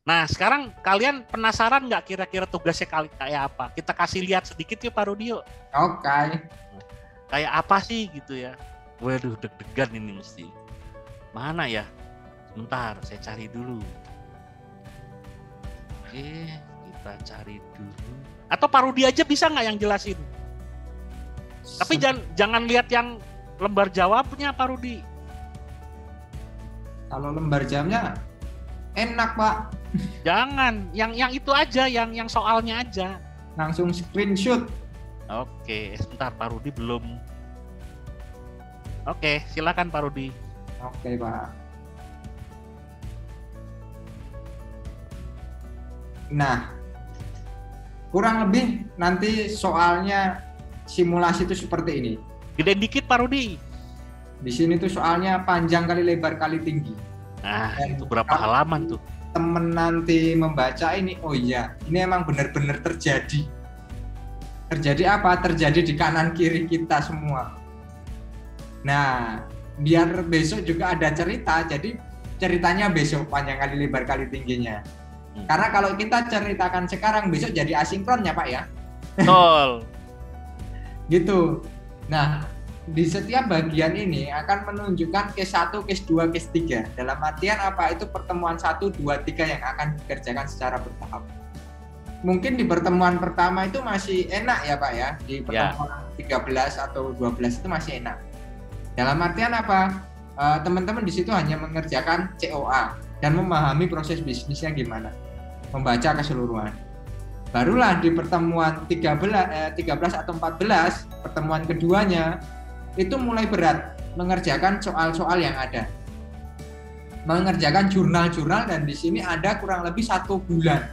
Nah sekarang kalian penasaran nggak kira-kira tugasnya kayak apa? Kita kasih lihat sedikit yuk Pak Rudi yuk. Oke. Kayak apa sih gitu ya? Waduh deg-degan ini mesti. Mana ya? Sebentar saya cari dulu. Oke, gitu. Kita cari dulu. Atau Pak Rudi aja bisa nggak yang jelasin? Tapi jangan lihat yang lembar jawabnya, Pak Rudi. Kalau lembar jamnya enak, Pak. Jangan, yang itu aja, yang soalnya aja. Langsung screenshot. Oke, sebentar Pak Rudi belum. Oke, silakan Pak Rudi. Oke, Pak. Nah, kurang lebih nanti soalnya simulasi itu seperti ini. Gedein dikit Pak Rudi. Di sini tuh soalnya panjang kali lebar kali tinggi. Nah, itu berapa halaman tuh? Temen nanti membaca ini, oh iya, ini emang benar-benar terjadi. Terjadi apa? Terjadi di kanan kiri kita semua. Nah, biar besok juga ada cerita, jadi ceritanya besok panjang kali lebar kali tingginya. Karena kalau kita ceritakan sekarang, besok jadi asinkron ya Pak ya? Betul. Gitu. Nah, di setiap bagian ini akan menunjukkan case 1, case 2, case 3. Dalam artian apa? Itu pertemuan 1, 2, 3 yang akan dikerjakan secara bertahap. Mungkin di pertemuan pertama itu masih enak ya Pak ya? Di pertemuan 13 atau 12 itu masih enak. Dalam artian apa? Teman-teman di situ hanya mengerjakan COA dan memahami proses bisnisnya gimana. Membaca keseluruhan. Barulah di pertemuan 13 atau 14, pertemuan keduanya, itu mulai berat mengerjakan soal-soal yang ada. Mengerjakan jurnal-jurnal dan di sini ada kurang lebih 1 bulan.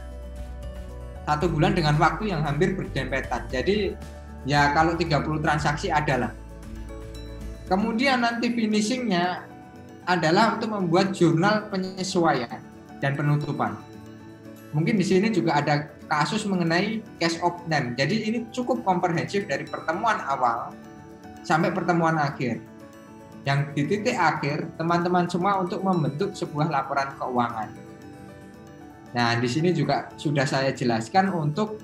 1 bulan dengan waktu yang hampir berdempetan. Jadi ya kalau 30 transaksi adalah. Kemudian nanti finishingnya adalah untuk membuat jurnal penyesuaian dan penutupan. Mungkin di sini juga ada kasus mengenai case of name. Jadi ini cukup komprehensif dari pertemuan awal sampai pertemuan akhir. Yang di titik akhir, teman-teman semua untuk membentuk sebuah laporan keuangan. Nah, di sini juga sudah saya jelaskan untuk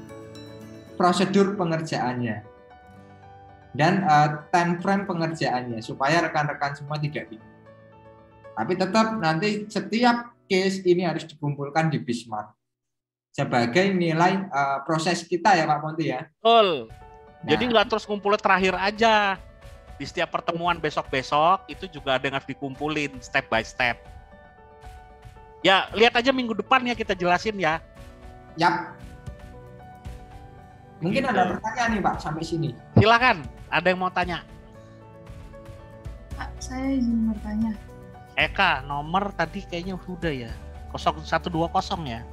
prosedur pengerjaannya dan time frame pengerjaannya supaya rekan-rekan semua tidak bingung. Tapi tetap nanti setiap case ini harus dikumpulkan di Bismart sebagai nilai proses kita ya Pak Ponti ya. Betul. Nah, jadi nggak terus kumpulnya terakhir aja. Di setiap pertemuan besok-besok itu juga ada yang harus dikumpulin step by step. Ya, lihat aja minggu depan ya kita jelasin ya. Yap. Mungkin Gitu. ada pertanyaan nih Pak sampai sini. Silakan, ada yang mau tanya. Pak, saya izin bertanya. Eka, nomor tadi kayaknya udah ya. 0120 ya.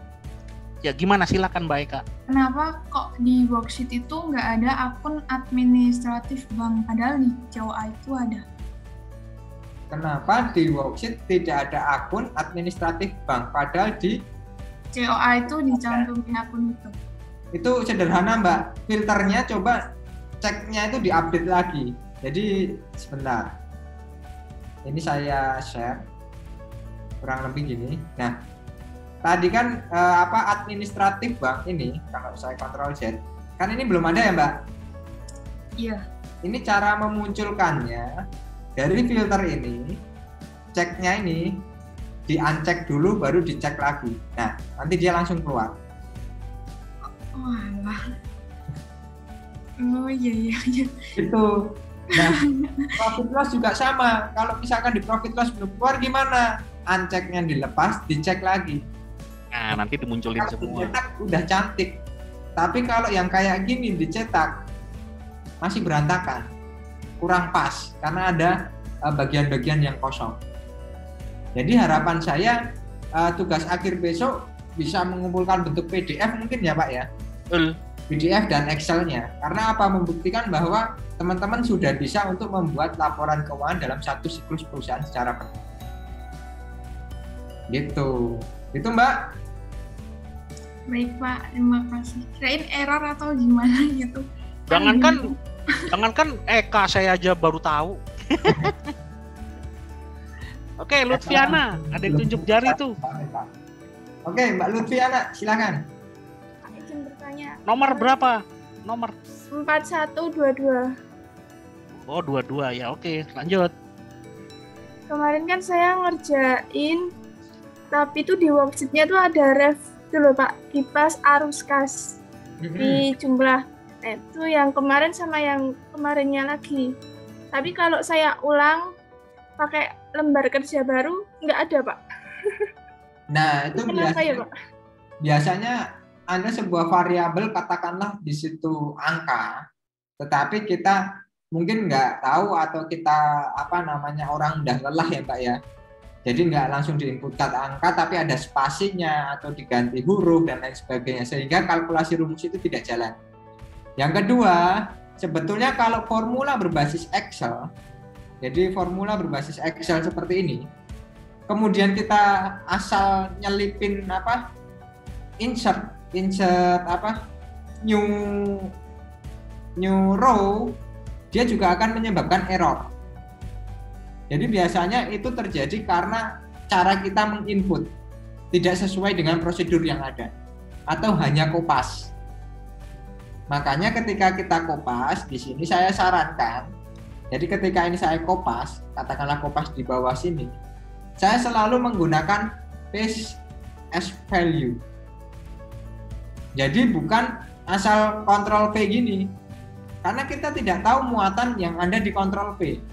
Ya gimana, silakan Mbak Eka. Kenapa kok di worksheet itu nggak ada akun administratif bank, padahal di COA itu ada? Kenapa di worksheet tidak ada akun administratif bank padahal di COA itu dicantumin akun itu. itu sederhana Mbak. Filternya coba ceknya itu diupdate lagi. Jadi sebentar. Ini saya share kurang lebih gini. Nah, tadi kan administratif bank ini kalau saya Ctrl Z kan ini belum ada ya Mbak? Iya. Ini cara memunculkannya dari filter ini, ceknya ini di uncheck dulu baru dicek lagi. Nah, nanti dia langsung keluar. Walah. Oh iya. Itu. Nah, profit loss juga sama. Kalau misalkan di profit loss belum keluar gimana? Unchecknya dilepas, dicek lagi. Nah, nanti dimunculin Kalau semua. dicetak udah cantik. Tapi kalau yang kayak gini dicetak masih berantakan. Kurang pas karena ada bagian-bagian yang kosong. Jadi harapan saya tugas akhir besok bisa mengumpulkan bentuk PDF mungkin ya Pak ya. Betul. PDF dan Excel-nya. Karena apa? Membuktikan bahwa teman-teman sudah bisa untuk membuat laporan keuangan dalam satu siklus perusahaan secara penuh. Gitu. Itu Mbak. Baik Pak, terima kasih. Kirain error atau gimana gitu. Jangankan Eka, saya aja baru tahu. Oke, Lutfiana, ada yang tunjuk jari tuh. Oke, Mbak Lutfiana, silakan. Izin bertanya. Nomor berapa? Nomor 4122. Oh, 22 ya. Oke, lanjut. Kemarin kan saya ngerjain, tapi itu di worksheet-nya tuh ada itu loh Pak, kipas arus kas di jumlah. Nah, itu yang kemarin sama yang kemarinnya lagi. Tapi kalau saya ulang pakai lembar kerja baru nggak ada Pak. Nah itu Kenapa ya Pak? Biasanya ada sebuah variabel, katakanlah di situ angka, tetapi kita mungkin nggak tahu atau kita orang udah lelah ya Pak ya. Jadi nggak langsung diinputkan angka, tapi ada spasinya atau diganti huruf dan lain sebagainya, sehingga kalkulasi rumus itu tidak jalan. Yang kedua, sebetulnya kalau formula berbasis Excel, jadi formula berbasis Excel seperti ini, kemudian kita asal nyelipin insert new row, dia juga akan menyebabkan error. Jadi biasanya itu terjadi karena cara kita menginput tidak sesuai dengan prosedur yang ada atau hanya kopas. Makanya ketika kita kopas, di sini saya sarankan, jadi ketika ini saya kopas, katakanlah kopas di bawah sini, saya selalu menggunakan paste as value. Jadi bukan asal Ctrl V gini, karena kita tidak tahu muatan yang ada di Ctrl V.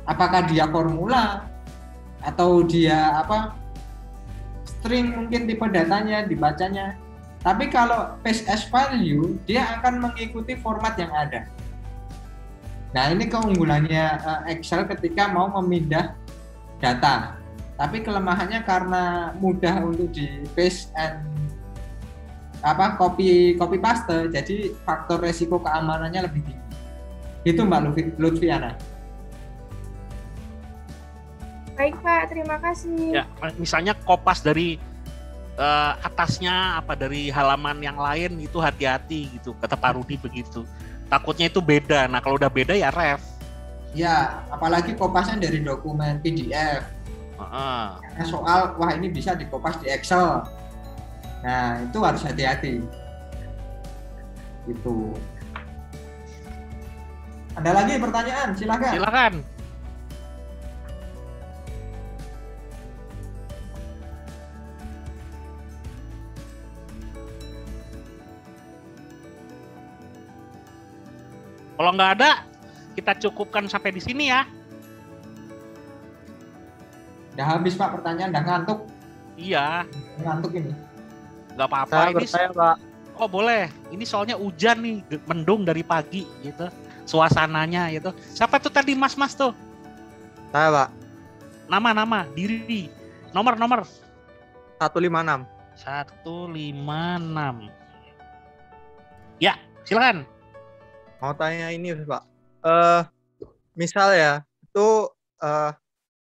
Apakah dia formula atau dia string, mungkin tipe datanya dibacanya. Tapi kalau paste as value, dia akan mengikuti format yang ada. Nah ini keunggulannya Excel ketika mau memindah data. Tapi kelemahannya karena mudah untuk di paste and copy paste, jadi faktor resiko keamanannya lebih tinggi. Itu Mbak Lutfiana. Baik Pak, terima kasih. Ya, misalnya kopas dari atasnya dari halaman yang lain itu hati-hati gitu, kata Pak Rudi begitu. Takutnya itu beda. Nah kalau udah beda ya ref. Ya, apalagi kopasnya dari dokumen PDF. Karena soal wah ini bisa dikopas di Excel. Nah itu harus hati-hati. Gitu. Ada lagi pertanyaan? Silakan. Kalau nggak ada, kita cukupkan sampai di sini ya. Udah habis Pak pertanyaan, udah ngantuk. Iya. Ngantuk ini. Nggak apa-apa. Ini Pak. Oh boleh. Ini soalnya hujan nih, mendung dari pagi gitu. Suasananya gitu. Siapa tuh tadi mas-mas tuh? Saya Pak. Nama, diri. Nomor. 156. 156. Ya, silakan. Mau tanya ini Pak. Misal ya, itu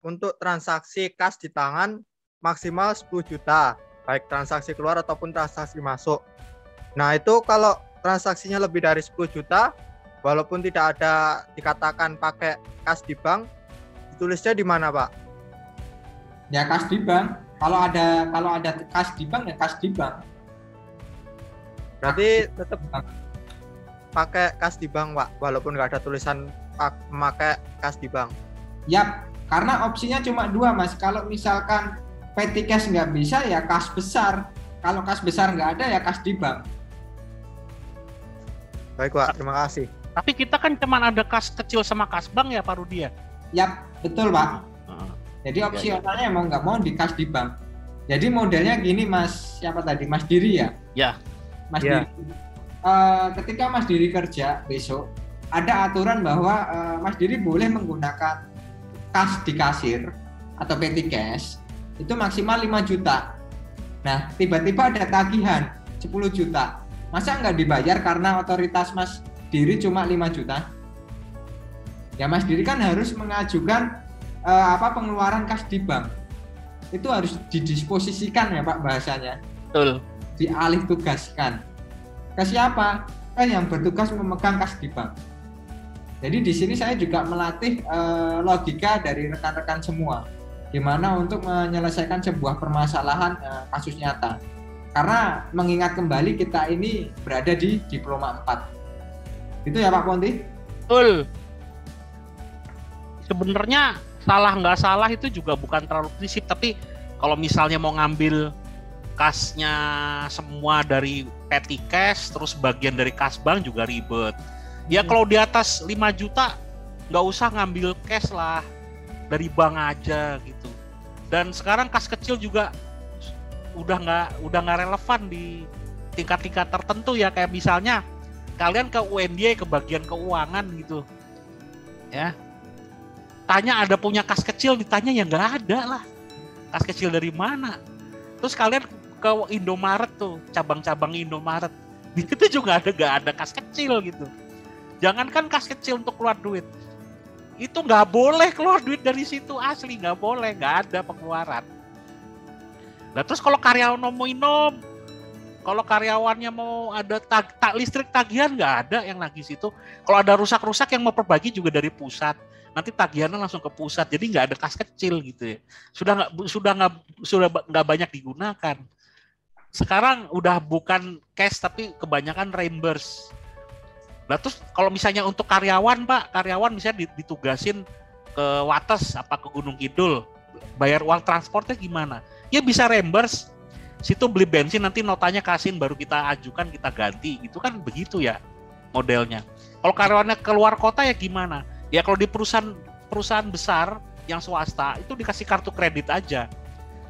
untuk transaksi kas di tangan maksimal 10 juta, baik transaksi keluar ataupun transaksi masuk. Nah itu kalau transaksinya lebih dari 10 juta, walaupun tidak ada dikatakan pakai kas di bank, ditulisnya di mana Pak? Ya kas di bank. Kalau ada kas di bank ya kas di bank. Berarti tetap pakai kas di bank Pak, walaupun nggak ada tulisan memakai kas di bank. Yap, karena opsinya cuma 2 Mas. Kalau misalkan petty cash nggak bisa ya kas besar. Kalau kas besar nggak ada ya kas di bank. Baik Pak, terima kasih. Tapi kita kan cuma ada kas kecil sama kas bank ya Pak Rudi ya? Yap, betul Pak. Jadi opsionalnya emang nggak mau di kas di bank. Jadi modelnya gini Mas, siapa tadi? Mas Diri ya? Ya. Mas Diri. Ketika Mas Diri kerja besok, ada aturan bahwa Mas Diri boleh menggunakan kas di kasir atau petty cash itu maksimal 5 juta. Nah, tiba-tiba ada tagihan 10 juta. Masa nggak dibayar karena otoritas Mas Diri cuma 5 juta? Ya Mas Diri kan harus mengajukan pengeluaran kas di bank. Itu harus didisposisikan ya Pak bahasanya. Betul. Dialih tugaskan. Ke siapa? Yang bertugas memegang kas di bank. Jadi di sini saya juga melatih logika dari rekan-rekan semua, gimana untuk menyelesaikan sebuah permasalahan kasus nyata. Karena mengingat kembali kita ini berada di diploma 4. Itu ya Pak Ponti? Betul. Sebenarnya salah nggak salah itu juga bukan terlalu prinsip, tapi kalau misalnya mau ngambil kasnya semua dari petty cash, terus bagian dari kas bank juga ribet. Ya kalau di atas 5 juta nggak usah ngambil cash lah, dari bank aja gitu. Dan sekarang kas kecil juga udah nggak relevan di tingkat-tingkat tertentu ya, kayak misalnya kalian ke UNY, ke bagian keuangan gitu ya, tanya ada punya kas kecil, ditanya ya nggak ada lah, kas kecil dari mana. Terus kalian ke Indomaret tuh, cabang-cabang Indomaret, itu juga nggak ada kas kecil gitu. Jangankan kas kecil untuk keluar duit, itu nggak boleh keluar duit dari situ, asli nggak boleh, nggak ada pengeluaran. Nah terus kalau karyawan mau minum, kalau karyawannya mau ada listrik tagihan, nggak ada yang nagih situ. Kalau ada rusak-rusak yang mau perbaiki juga dari pusat, nanti tagihannya langsung ke pusat, jadi nggak ada kas kecil gitu ya. Sudah nggak banyak digunakan. Sekarang udah bukan cash tapi kebanyakan reimburse. Nah terus kalau misalnya untuk karyawan Pak, karyawan misalnya ditugasin ke Wates apa ke Gunung Kidul, bayar uang transportnya gimana? Ya bisa reimburse, situ beli bensin nanti notanya kasihin baru kita ajukan, kita ganti, gitu kan begitu ya modelnya. Kalau karyawannya keluar kota ya gimana? Ya kalau di perusahaan besar yang swasta itu dikasih kartu kredit aja,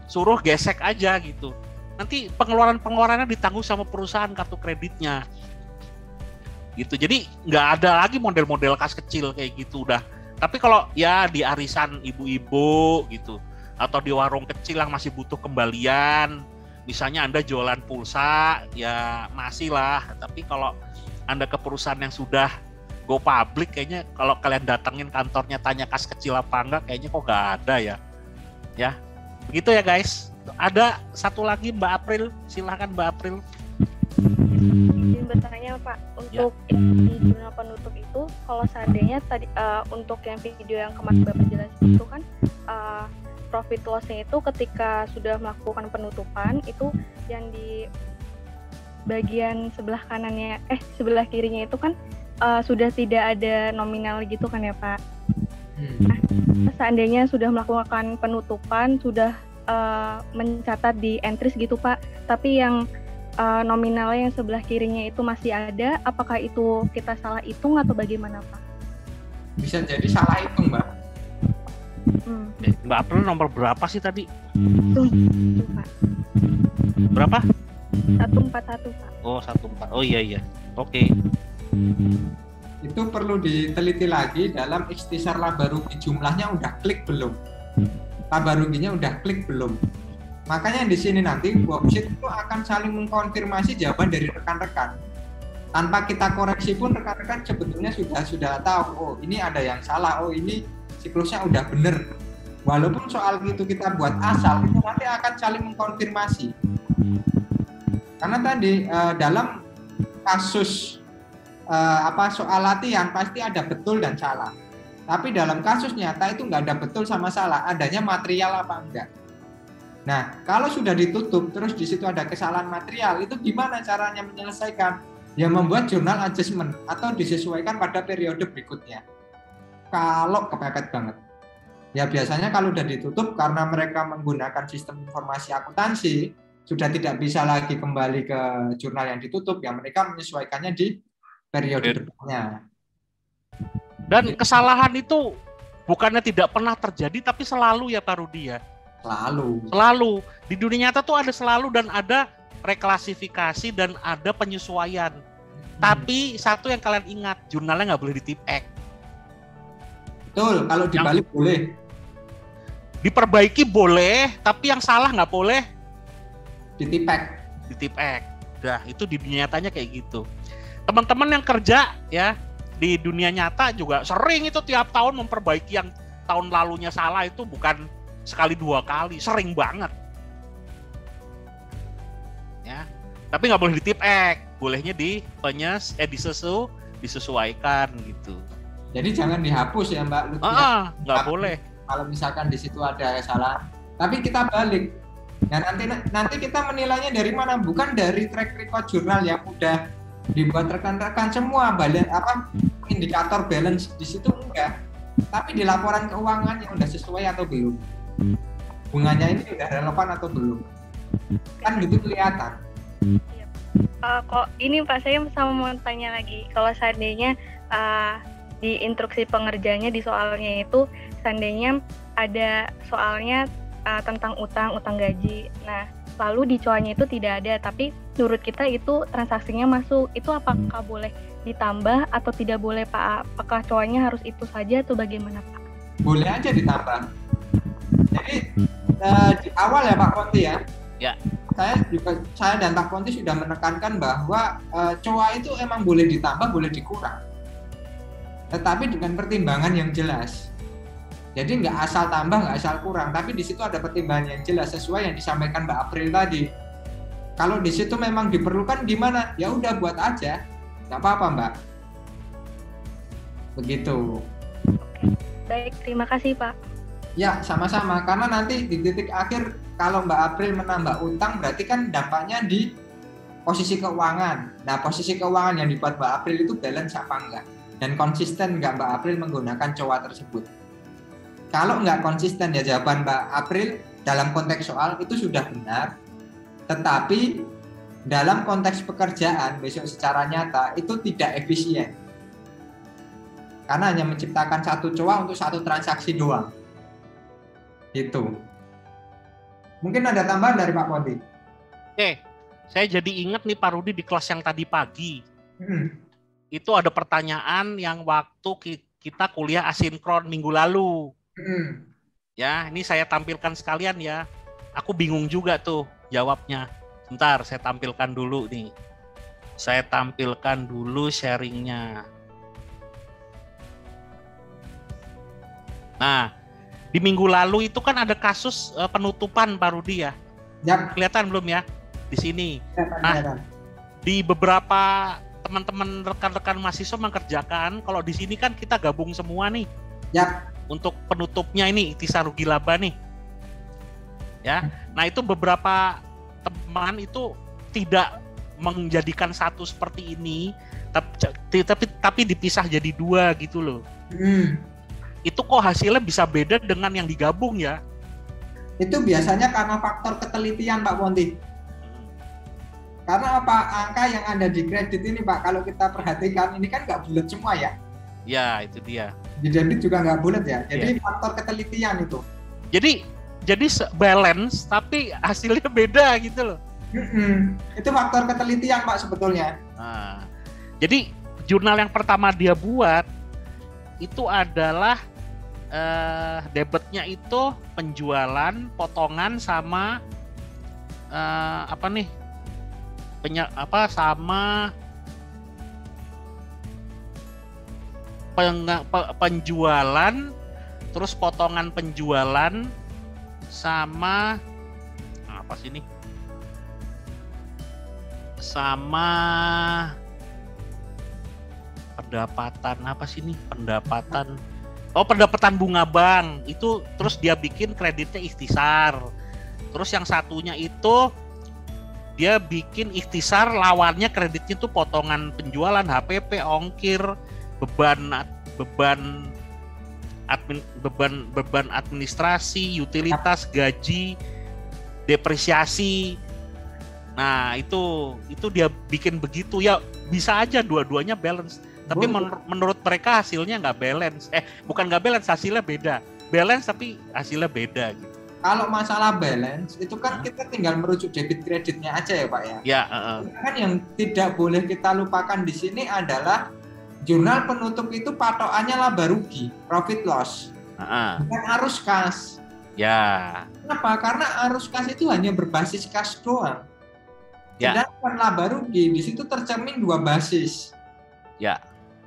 suruh gesek aja gitu. Nanti pengeluarannya ditanggung sama perusahaan kartu kreditnya. Gitu. Jadi nggak ada lagi model-model kas kecil kayak gitu udah. Tapi kalau ya di arisan ibu-ibu gitu, atau di warung kecil yang masih butuh kembalian, misalnya Anda jualan pulsa, ya masih lah. Tapi kalau Anda ke perusahaan yang sudah go public, kayaknya kalau kalian datengin kantornya tanya kas kecil apa enggak, kayaknya kok nggak ada ya. Ya, begitu ya guys. Ada satu lagi Mbak April, silakan Mbak April. Izin bertanya Pak, untuk di jurnal penutup itu, kalau seandainya tadi untuk yang video yang kemarin Bapak jelasin itu kan profit loss-nya itu ketika sudah melakukan penutupan itu yang di bagian sebelah kanannya sebelah kirinya itu kan sudah tidak ada nominal gitu kan ya Pak. Nah, seandainya sudah melakukan penutupan, sudah mencatat di entries gitu Pak, tapi yang nominalnya yang sebelah kirinya itu masih ada, apakah itu kita salah hitung atau bagaimana Pak? Bisa jadi salah hitung Mbak. Mbak April nomor berapa sih tadi? Itu Pak. Berapa? 141 Pak. Oh 14. Oh iya. Oke. Itu perlu diteliti lagi dalam ikhtisar laba rugi, jumlahnya udah klik belum? Laba ruginya udah klik belum? Makanya di sini nanti worksheet itu akan saling mengkonfirmasi jawaban dari rekan-rekan. Tanpa kita koreksi pun rekan-rekan sebetulnya sudah tahu, oh ini ada yang salah, oh ini siklusnya udah bener. Walaupun soal itu kita buat asal, itu nanti akan saling mengkonfirmasi. Karena tadi dalam kasus soal latihan pasti ada betul dan salah. Tapi dalam kasus nyata itu nggak ada betul sama salah, adanya material apa enggak. Nah, kalau sudah ditutup terus di situ ada kesalahan material, itu gimana caranya menyelesaikan? Ya membuat jurnal adjustment atau disesuaikan pada periode berikutnya. Kalau kepepet banget. Ya biasanya kalau sudah ditutup karena mereka menggunakan sistem informasi akuntansi, sudah tidak bisa lagi kembali ke jurnal yang ditutup, ya mereka menyesuaikannya di periode depannya. Dan kesalahan itu bukannya tidak pernah terjadi, tapi selalu ya Pak Rudi ya. Selalu. Di dunia nyata tuh ada selalu dan ada reklasifikasi dan ada penyesuaian. Tapi satu yang kalian ingat, jurnalnya nggak boleh ditipek. Betul, kalau dibalik boleh. Diperbaiki boleh, tapi yang salah nggak boleh ditipek. Nah, itu di dunia nyatanya kayak gitu. Teman-teman yang kerja ya di dunia nyata juga sering itu tiap tahun memperbaiki yang tahun lalunya salah, itu bukan sekali dua kali, sering banget. Ya, tapi nggak boleh ditipek, bolehnya disesuaikan gitu. Jadi jangan dihapus ya Mbak Lutfi. Nggak boleh. Kalau misalkan di situ ada kesalahan, tapi kita balik. Ya nanti kita menilainya dari mana? Bukan dari track record jurnal yang udah dibuat rekan-rekan semua, indikator balance di situ enggak. Tapi di laporan keuangan yang udah sesuai atau belum. Bunganya ini udah relevan atau belum. Kan gitu kelihatan. Kok ini Pak, saya sama mau tanya lagi, kalau seandainya di instruksi pengerjanya di soalnya itu seandainya ada soalnya tentang utang gaji, nah lalu di coanya itu tidak ada, tapi menurut kita itu transaksinya masuk, itu apakah boleh ditambah atau tidak boleh Pak? Apakah coanya harus itu saja atau bagaimana Pak? Boleh aja ditambah. Jadi di awal ya Pak Ponti ya. Ya. Saya dan Pak Ponti sudah menekankan bahwa coa itu emang boleh ditambah, boleh dikurang. Tetapi dengan pertimbangan yang jelas. Jadi nggak asal tambah, nggak asal kurang, tapi di situ ada pertimbangan yang jelas sesuai yang disampaikan Mbak April tadi. Kalau di situ memang diperlukan gimana? Ya udah buat aja, nggak apa-apa Mbak. Begitu. Baik, terima kasih Pak. Ya, sama-sama. Karena nanti di titik akhir kalau Mbak April menambah utang berarti kan dampaknya di posisi keuangan. Nah, posisi keuangan yang dibuat Mbak April itu balance apa enggak? Dan konsisten enggak Mbak April menggunakan coa tersebut? Kalau enggak konsisten ya jawaban Mbak April dalam konteks soal itu sudah benar. Tetapi dalam konteks pekerjaan besok secara nyata itu tidak efisien. Karena hanya menciptakan satu coa untuk satu transaksi doang. Itu. Mungkin ada tambahan dari Pak Ponti. Oke, saya jadi ingat nih Pak Rudi di kelas yang tadi pagi. Itu ada pertanyaan yang waktu kita kuliah asinkron minggu lalu. Ya, ini saya tampilkan sekalian ya. Aku bingung juga tuh jawabnya. Bentar, saya tampilkan dulu nih. Saya tampilkan dulu sharingnya. Nah, di minggu lalu itu kan ada kasus penutupan Pak Rudi ya. Yap. Kelihatan belum ya di sini? Nah, di beberapa teman-teman rekan-rekan mahasiswa mengerjakan, kalau di sini kan kita gabung semua nih. Yap. Untuk penutupnya ini ikhtisar rugi laba nih. Ya. Nah, itu beberapa teman itu tidak menjadikan satu seperti ini, tapi dipisah jadi dua gitu loh. Itu kok hasilnya bisa beda dengan yang digabung ya? Itu biasanya karena faktor ketelitian Pak Ponti. Karena apa, angka yang ada di kredit ini Pak, kalau kita perhatikan ini kan nggak bulat semua ya. Ya, itu dia. Di debit juga nggak bulat ya. Jadi faktor ketelitian itu. Jadi balance tapi hasilnya beda gitu loh. Itu faktor ketelitian Pak sebetulnya. Nah, jadi jurnal yang pertama dia buat itu adalah debitnya itu penjualan, potongan sama sama penjualan, terus potongan penjualan sama apa sih ini? Sama pendapatan apa sih ini? Pendapatan bunga bank itu, terus dia bikin kreditnya ikhtisar. Terus yang satunya itu dia bikin ikhtisar, lawannya kreditnya tuh potongan penjualan, HPP, ongkir, beban administrasi, utilitas, gaji, depresiasi. Nah, itu dia bikin begitu ya, bisa aja dua-duanya balance. Tapi menurut mereka hasilnya nggak balance. Bukan nggak balance, hasilnya beda. Balance tapi hasilnya beda gitu. Kalau masalah balance itu kan kita tinggal merujuk debit kreditnya aja ya Pak ya. Ya. Kan yang tidak boleh kita lupakan di sini adalah jurnal penutup itu patokannya laba rugi, profit loss, bukan arus kas. Ya. Kenapa? Karena arus kas itu hanya berbasis kas doang. Ya. Sedangkan laba rugi di situ tercermin dua basis. Ya.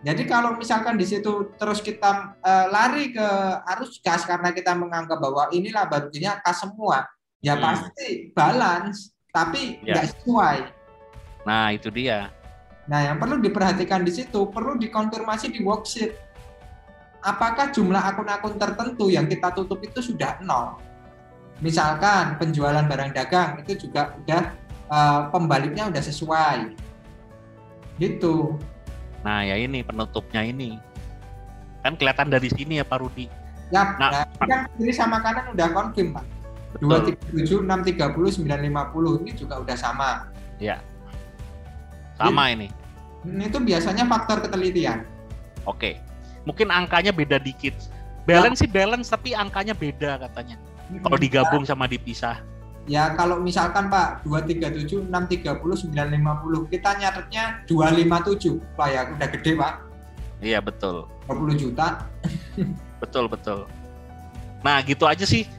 Jadi kalau misalkan di situ terus kita lari ke arus kas karena kita menganggap bahwa ini laba ruginya kas semua, ya pasti balance, tapi nggak sesuai. Nah, itu dia. Nah, yang perlu diperhatikan di situ, perlu dikonfirmasi di worksheet. Apakah jumlah akun-akun tertentu yang kita tutup itu sudah 0? Misalkan penjualan barang dagang itu juga udah pembaliknya udah sesuai. Gitu. Nah, ya ini penutupnya ini. Kan kelihatan dari sini ya Pak Rudi. Ya, nah kan kiri sama kanan udah confirm Pak. 237, 630, 950 ini juga udah sama. Ya. Sama ini. Itu biasanya faktor ketelitian. Oke. Mungkin angkanya beda dikit. Balance sih balance, tapi angkanya beda katanya. Kalau digabung sama dipisah. Ya kalau misalkan Pak 237, 630, 950 kita nyatetnya 257 Pak ya, udah gede Pak. Iya betul. 20 juta. Betul. Nah gitu aja sih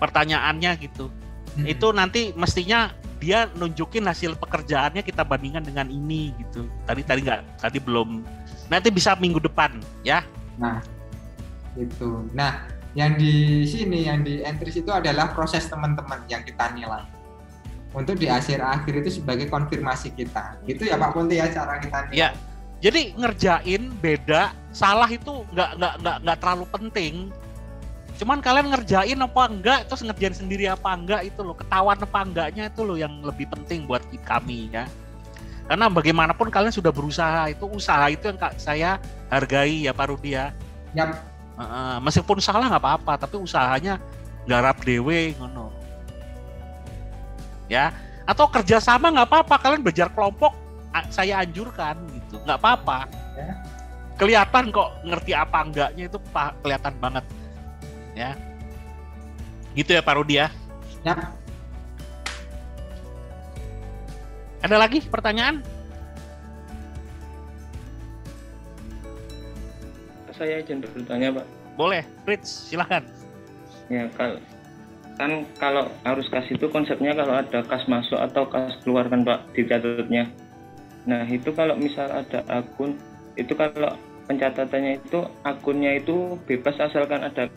pertanyaannya gitu. Itu nanti mestinya dia nunjukin hasil pekerjaannya kita bandingkan dengan ini gitu. Tadi belum. Nanti bisa minggu depan ya. Nah itu. Nah yang di sini, yang di entries itu adalah proses teman-teman yang kita nilai. Untuk di akhir itu sebagai konfirmasi kita. Gitu ya Pak Ponti ya cara kita nilai. Ya. Jadi ngerjain beda, salah itu nggak terlalu penting. Cuman kalian ngerjain apa enggak, terus ngerjain sendiri apa enggak itu loh, ketahuan apa enggaknya itu loh yang lebih penting buat kami ya. Karena bagaimanapun kalian sudah berusaha, itu usaha itu yang saya hargai ya Pak Rudi ya. Yap. Meskipun salah nggak apa-apa, tapi usahanya garap dewe ngono. Ya, atau kerjasama nggak apa-apa, kalian belajar kelompok, saya anjurkan gitu, nggak apa-apa. Ya. Kelihatan kok ngerti apa enggaknya itu kelihatan banget. Ya, gitu ya Pak Rudi ya. Yap. Ada lagi pertanyaan? Saya izin bertanya Pak. Boleh, Fritz, silahkan. Ya, kalau arus kas itu konsepnya kalau ada kas masuk atau kas keluar kan Pak, dicatatnya. Nah itu kalau misal ada akun, itu kalau pencatatannya itu akunnya itu bebas asalkan ada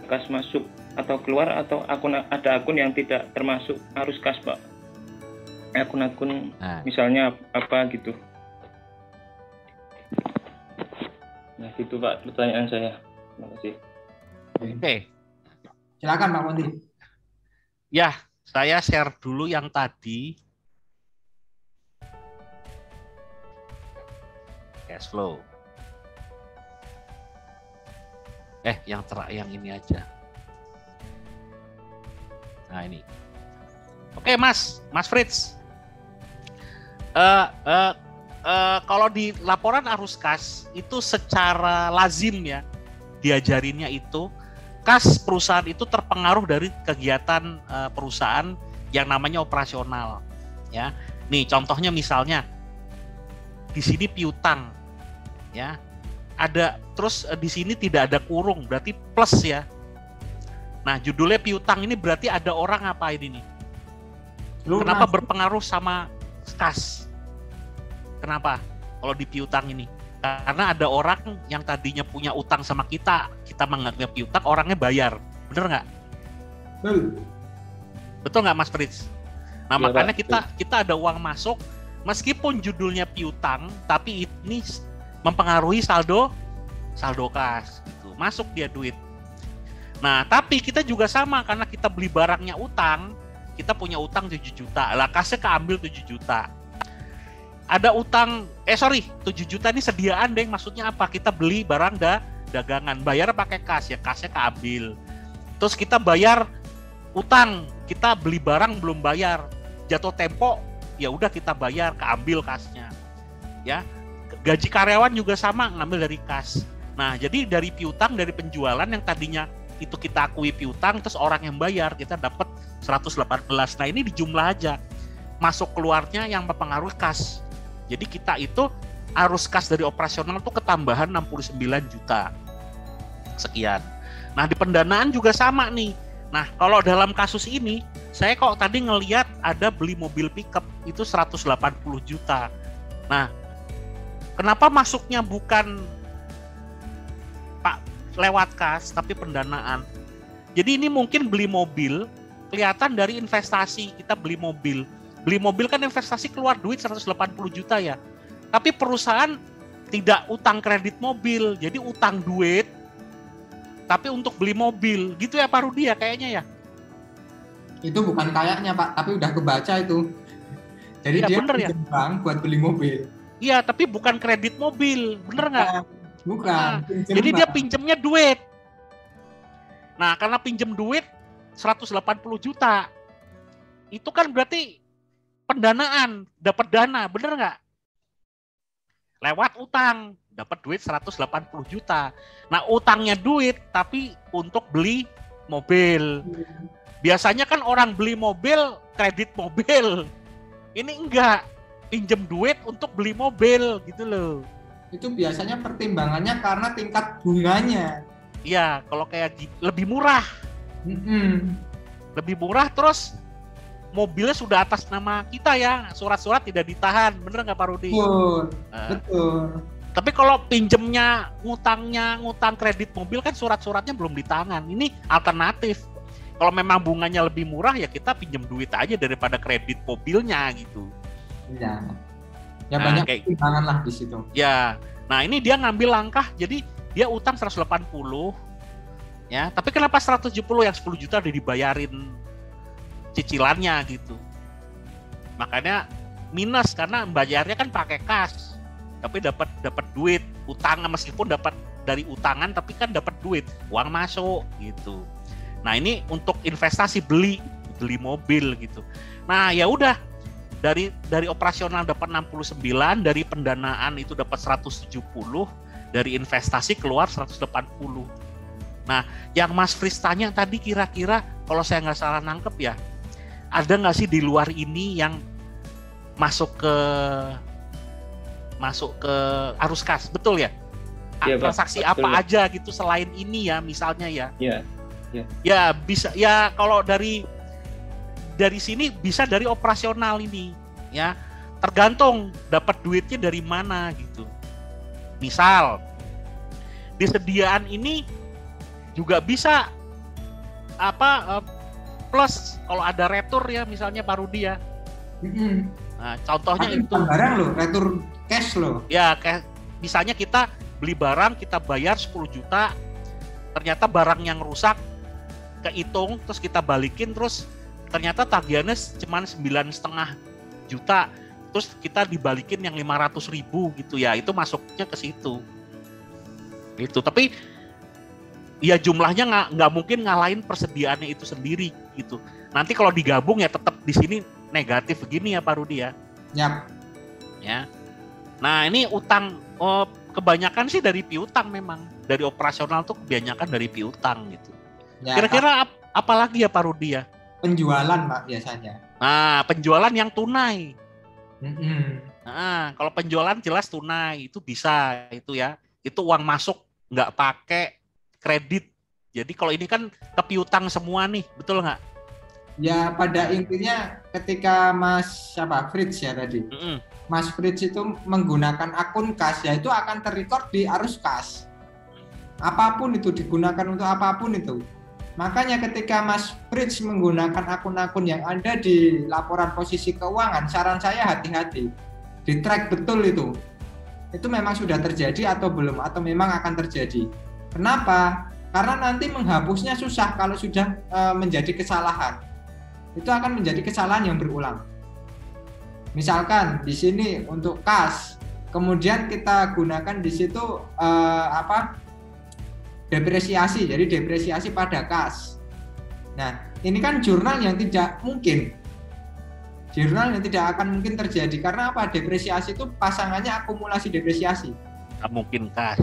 kas masuk atau keluar, atau ada akun yang tidak termasuk arus kas Pak. Akun-akun misalnya apa gitu. Nah gitu Pak pertanyaan saya. Terima kasih. Oke. Silakan Pak Monti. Ya, saya share dulu yang tadi. Cash flow. Yang ini aja. Nah ini. Oke Mas Fritz. Kalau di laporan arus kas itu secara lazim ya diajarinnya itu kas perusahaan itu terpengaruh dari kegiatan perusahaan yang namanya operasional ya. Nih contohnya misalnya di sini piutang ya. Ada terus di sini tidak ada kurung berarti plus ya. Nah, judulnya piutang ini berarti ada orang apa ini nih? Kenapa berpengaruh sama kas? Kenapa? Kalau di piutang ini, karena ada orang yang tadinya punya utang sama kita menganggapnya piutang, orangnya bayar, bener nggak? Betul nggak Mas Fritz? Nah ya, makanya kita ada uang masuk, meskipun judulnya piutang, tapi ini mempengaruhi saldo kas, gitu. Masuk dia duit. Nah tapi kita juga sama, karena kita beli barangnya utang, kita punya utang 7 juta, lah kasnya keambil 7 juta. Ada utang, 7 juta ini sediaan deh, maksudnya apa? Kita beli barang dagangan, bayar pakai kas, ya kasnya keambil. Terus kita bayar utang, kita beli barang belum bayar, jatuh tempo, ya udah kita bayar, keambil kasnya. Ya, gaji karyawan juga sama, ngambil dari kas. Nah, jadi dari piutang, dari penjualan yang tadinya itu kita akui piutang, terus orang yang bayar, kita dapat 118. Nah, ini dijumlah aja. Masuk keluarnya yang mempengaruhi kas. Jadi kita itu arus kas dari operasional itu ketambahan 69 juta. Sekian. Nah, di pendanaan juga sama nih. Nah, kalau dalam kasus ini, saya kok tadi ngelihat ada beli mobil pickup itu 180 juta. Nah, kenapa masuknya bukan lewat kas, tapi pendanaan? Jadi ini mungkin beli mobil, kelihatan dari investasi, kita beli mobil. Beli mobil kan investasi keluar duit 180 juta ya. Tapi perusahaan tidak utang kredit mobil, jadi utang duit, tapi untuk beli mobil. Gitu ya Pak Rudi ya kayaknya ya? Itu bukan kayaknya Pak, tapi udah kebaca itu. Jadi ya, dia pinjam bank buat beli mobil. Iya, tapi bukan kredit mobil, bener nggak? Bukan. Nah, jadi dia pinjamnya duit. Nah, karena pinjem duit 180 juta, itu kan berarti pendanaan, dapat dana, bener nggak? Lewat utang, dapat duit 180 juta. Nah, utangnya duit, tapi untuk beli mobil. Biasanya kan orang beli mobil, kredit mobil. Ini enggak, pinjem duit untuk beli mobil, gitu loh. Itu biasanya pertimbangannya karena tingkat bunganya. Iya, kalau kayak lebih murah. Lebih murah, terus mobilnya sudah atas nama kita ya, surat-surat tidak ditahan, bener nggak Pak Rudi? Betul. Tapi kalau pinjemnya, ngutang kredit mobil kan surat-suratnya belum di tangan. Ini alternatif. Kalau memang bunganya lebih murah ya kita pinjem duit aja daripada kredit mobilnya gitu. Iya. Ya banyak pertimbangan lah di situ. Ya. Nah, ini dia ngambil langkah, jadi dia utang 180 ya, tapi kenapa 170 yang 10 juta udah dibayarin cicilannya gitu. Makanya minus karena bayarnya kan pakai kas. Tapi dapat duit, utang meskipun dapat dari utangan tapi kan dapat duit, uang masuk gitu. Nah, ini untuk investasi beli mobil gitu. Nah, ya udah dari operasional dapat 69, dari pendanaan itu dapat 170, dari investasi keluar 180. Nah, yang Mas Fritz tanya tadi kira-kira kalau saya nggak salah nangkep ya, ada nggak sih di luar ini yang masuk ke arus kas, betul ya? Ya transaksi Pak, apa aja gitu selain ini ya, misalnya ya? Iya. Ya bisa ya, kalau dari sini bisa dari operasional ini ya, tergantung dapat duitnya dari mana gitu. Misal disediaan ini juga bisa plus kalau ada retur ya, misalnya Pak Rudi ya. Nah, contohnya itu barang loh, retur cash loh. Ya, kayak misalnya kita beli barang, kita bayar 10 juta, ternyata barang yang rusak kehitung, terus kita balikin, terus ternyata tagihannya cuma 9,5 juta, terus kita dibalikin yang 500.000 gitu ya, itu masuknya ke situ. Gitu. Tapi ya jumlahnya nggak mungkin ngalahin persediaannya itu sendiri gitu. Nanti kalau digabung ya tetap di sini negatif begini ya Pak Rudi ya. Yap. Ya. Nah, ini utang kebanyakan sih dari piutang memang. Dari operasional tuh kebanyakan dari piutang gitu. Ya, kira-kira apa lagi ya Pak Rudi ya? Penjualan Pak biasanya. Nah, penjualan yang tunai. Nah, kalau penjualan jelas tunai itu bisa itu ya. Itu uang masuk nggak pakai kredit. Jadi kalau ini kan ke piutang semua nih, betul nggak? Ya pada intinya ketika Mas Fritz ya tadi, Mas Fritz itu menggunakan akun kas ya itu akan terrecord di arus kas. Apapun itu digunakan untuk apapun itu. Makanya ketika Mas Fritz menggunakan akun-akun yang ada di laporan posisi keuangan, saran saya hati-hati, di track betul itu. Itu memang sudah terjadi atau belum, atau memang akan terjadi. Kenapa? Karena nanti menghapusnya susah kalau sudah menjadi kesalahan. Itu akan menjadi kesalahan yang berulang. Misalkan di sini untuk kas, kemudian kita gunakan di situ depresiasi, jadi depresiasi pada kas. Nah, ini kan jurnal yang tidak mungkin. Jurnal yang tidak akan mungkin terjadi karena apa? Depresiasi itu pasangannya akumulasi depresiasi. Nggak mungkin kas.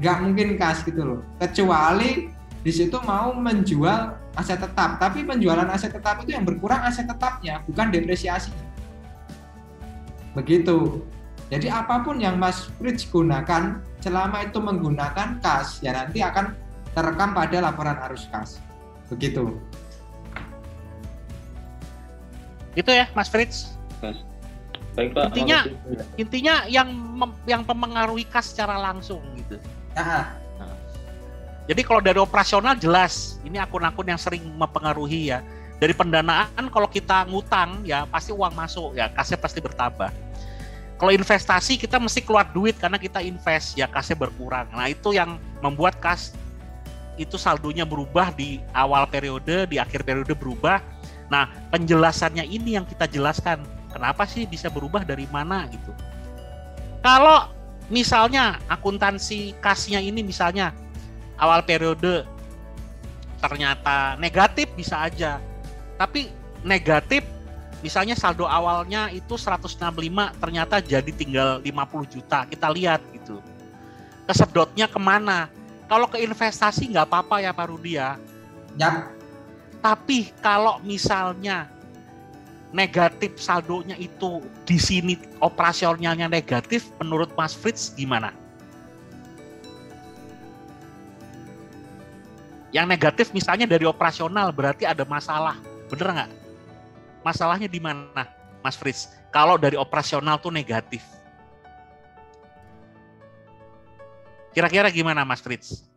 Nggak mungkin kas gitu loh. Kecuali di situ mau menjual aset tetap, tapi penjualan aset tetap itu yang berkurang aset tetapnya, bukan depresiasi. Begitu. Jadi apapun yang Mas Fritz gunakan, selama itu menggunakan kas, ya nanti akan terekam pada laporan arus kas. Begitu. Itu ya Mas Fritz. Baik Pak. Intinya yang mempengaruhi kas secara langsung gitu. Nah. Jadi kalau dari operasional jelas, ini akun-akun yang sering mempengaruhi ya. Dari pendanaan kalau kita ngutang ya pasti uang masuk ya, kasnya pasti bertambah. Kalau investasi kita mesti keluar duit karena kita invest ya, kasnya berkurang. Nah itu yang membuat kas itu saldonya berubah di awal periode, di akhir periode berubah. Nah penjelasannya ini yang kita jelaskan. Kenapa sih bisa berubah dari mana gitu. Kalau misalnya akuntansi kasnya ini misalnya awal periode ternyata negatif bisa aja. Tapi negatif misalnya saldo awalnya itu 165 ternyata jadi tinggal 50 juta. Kita lihat gitu. Kesedotnya kemana? Kalau ke investasi nggak apa-apa ya Pak Rudi ya. Ya. Tapi kalau misalnya negatif saldonya itu di sini operasionalnya negatif, menurut Mas Fritz gimana? Yang negatif misalnya dari operasional berarti ada masalah, bener nggak? Masalahnya di mana, Mas Fritz? Kalau dari operasional tuh negatif. Kira-kira gimana Mas Fritz?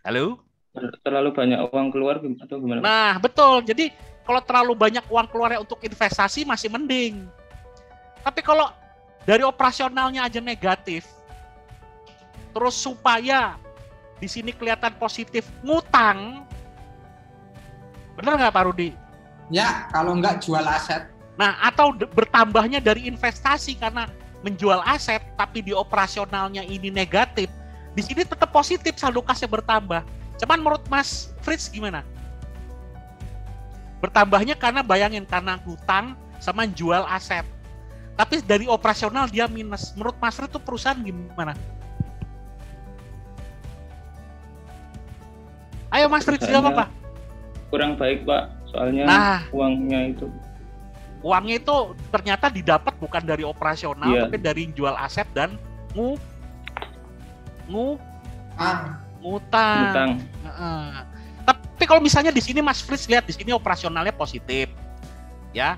Halo? Terlalu banyak uang keluar atau gimana? Nah, betul. Jadi kalau terlalu banyak uang keluarnya untuk investasi masih mending. Tapi kalau dari operasionalnya aja negatif, terus supaya di sini kelihatan positif, ngutang, bener nggak Pak Rudi? Ya, kalau nggak jual aset. Nah, atau bertambahnya dari investasi karena menjual aset, tapi di operasionalnya ini negatif, di sini tetap positif saldo kasnya bertambah. Cuman menurut Mas Fritz gimana? Bertambahnya karena bayangin karena hutang sama jual aset. Tapi dari operasional dia minus. Menurut Mas Fritz itu perusahaan gimana? Ayo Mas Fritz jawab apa? Kurang baik Pak, soalnya uangnya itu ternyata didapat bukan dari operasional, tapi dari jual aset dan ngutang. Tapi kalau misalnya di sini Mas Fritz lihat di sini operasionalnya positif, ya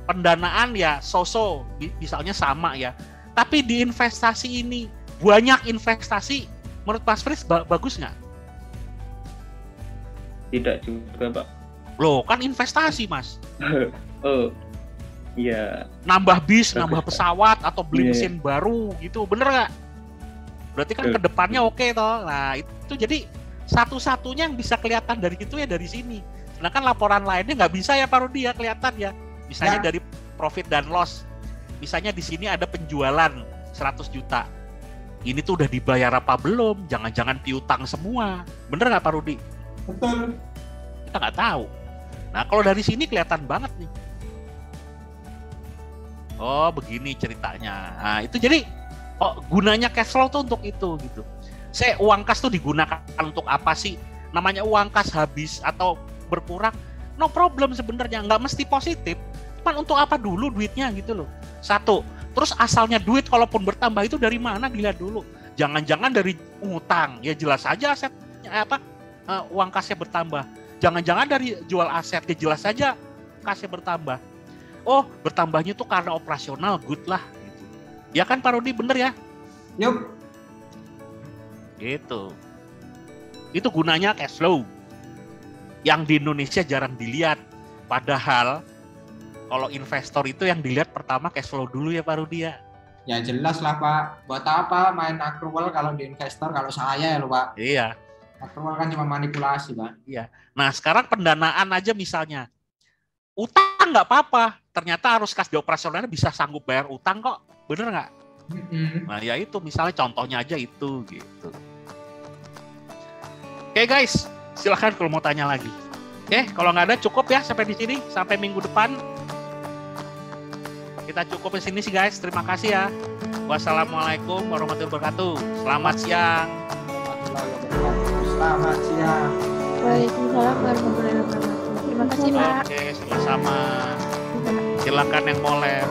pendanaan ya so-so, misalnya sama ya. Tapi di investasi ini banyak investasi, menurut Mas Fritz bagus nggak? Tidak juga Pak. Loh kan investasi Mas. Oh iya. Nambah bis, nambah pesawat atau beli mesin baru gitu, bener nggak? Berarti kan kedepannya oke toh. Nah itu jadi satu-satunya yang bisa kelihatan dari itu ya dari sini. Sedangkan laporan lainnya nggak bisa ya Pak Rudi ya kelihatan ya. Misalnya dari profit dan loss. Misalnya di sini ada penjualan 100 juta. Ini tuh udah dibayar apa belum? Jangan-jangan piutang semua. Bener nggak Pak Rudi? Betul. Kita nggak tahu. Nah kalau dari sini kelihatan banget nih. Oh begini ceritanya. Nah itu jadi gunanya cash flow tuh untuk itu gitu. Uang kas tuh digunakan untuk apa sih? Namanya uang kas habis atau berkurang, no problem sebenarnya, nggak mesti positif. Cuman untuk apa dulu duitnya gitu loh. Satu. Terus asalnya duit kalaupun bertambah itu dari mana dilihat dulu. Jangan-jangan dari utang, ya jelas saja asetnya uang kasnya bertambah. Jangan-jangan dari jual aset, ya jelas saja kasnya bertambah. Oh, bertambahnya tuh karena operasional, good lah. Gitu. Ya kan Pak Rudi, bener ya? Yup. Gitu. Itu gunanya cash flow. Yang di Indonesia jarang dilihat. Padahal, kalau investor itu yang dilihat pertama cash flow dulu ya Pak Rudi ya? Ya jelas lah Pak. Buat apa main accrual kalau di investor, kalau saya ya loh Pak? Iya. Accrual kan cuma manipulasi Pak. Iya. Nah sekarang pendanaan aja misalnya. Utang nggak apa-apa, ternyata arus kas di operasionalnya bisa sanggup bayar utang kok, bener nggak? Nah ya itu misalnya contohnya aja itu gitu. Oke guys, silahkan kalau mau tanya lagi. Oke, kalau nggak ada cukup ya sampai di sini, sampai minggu depan. Kita cukup di sini sih guys, terima kasih ya. Wassalamualaikum warahmatullahi wabarakatuh. Selamat siang. Selamat siang. Waalaikumsalam warahmatullahi wabarakatuh. Terima kasih Pak. Oke, sama-sama. Silakan yang mau lem.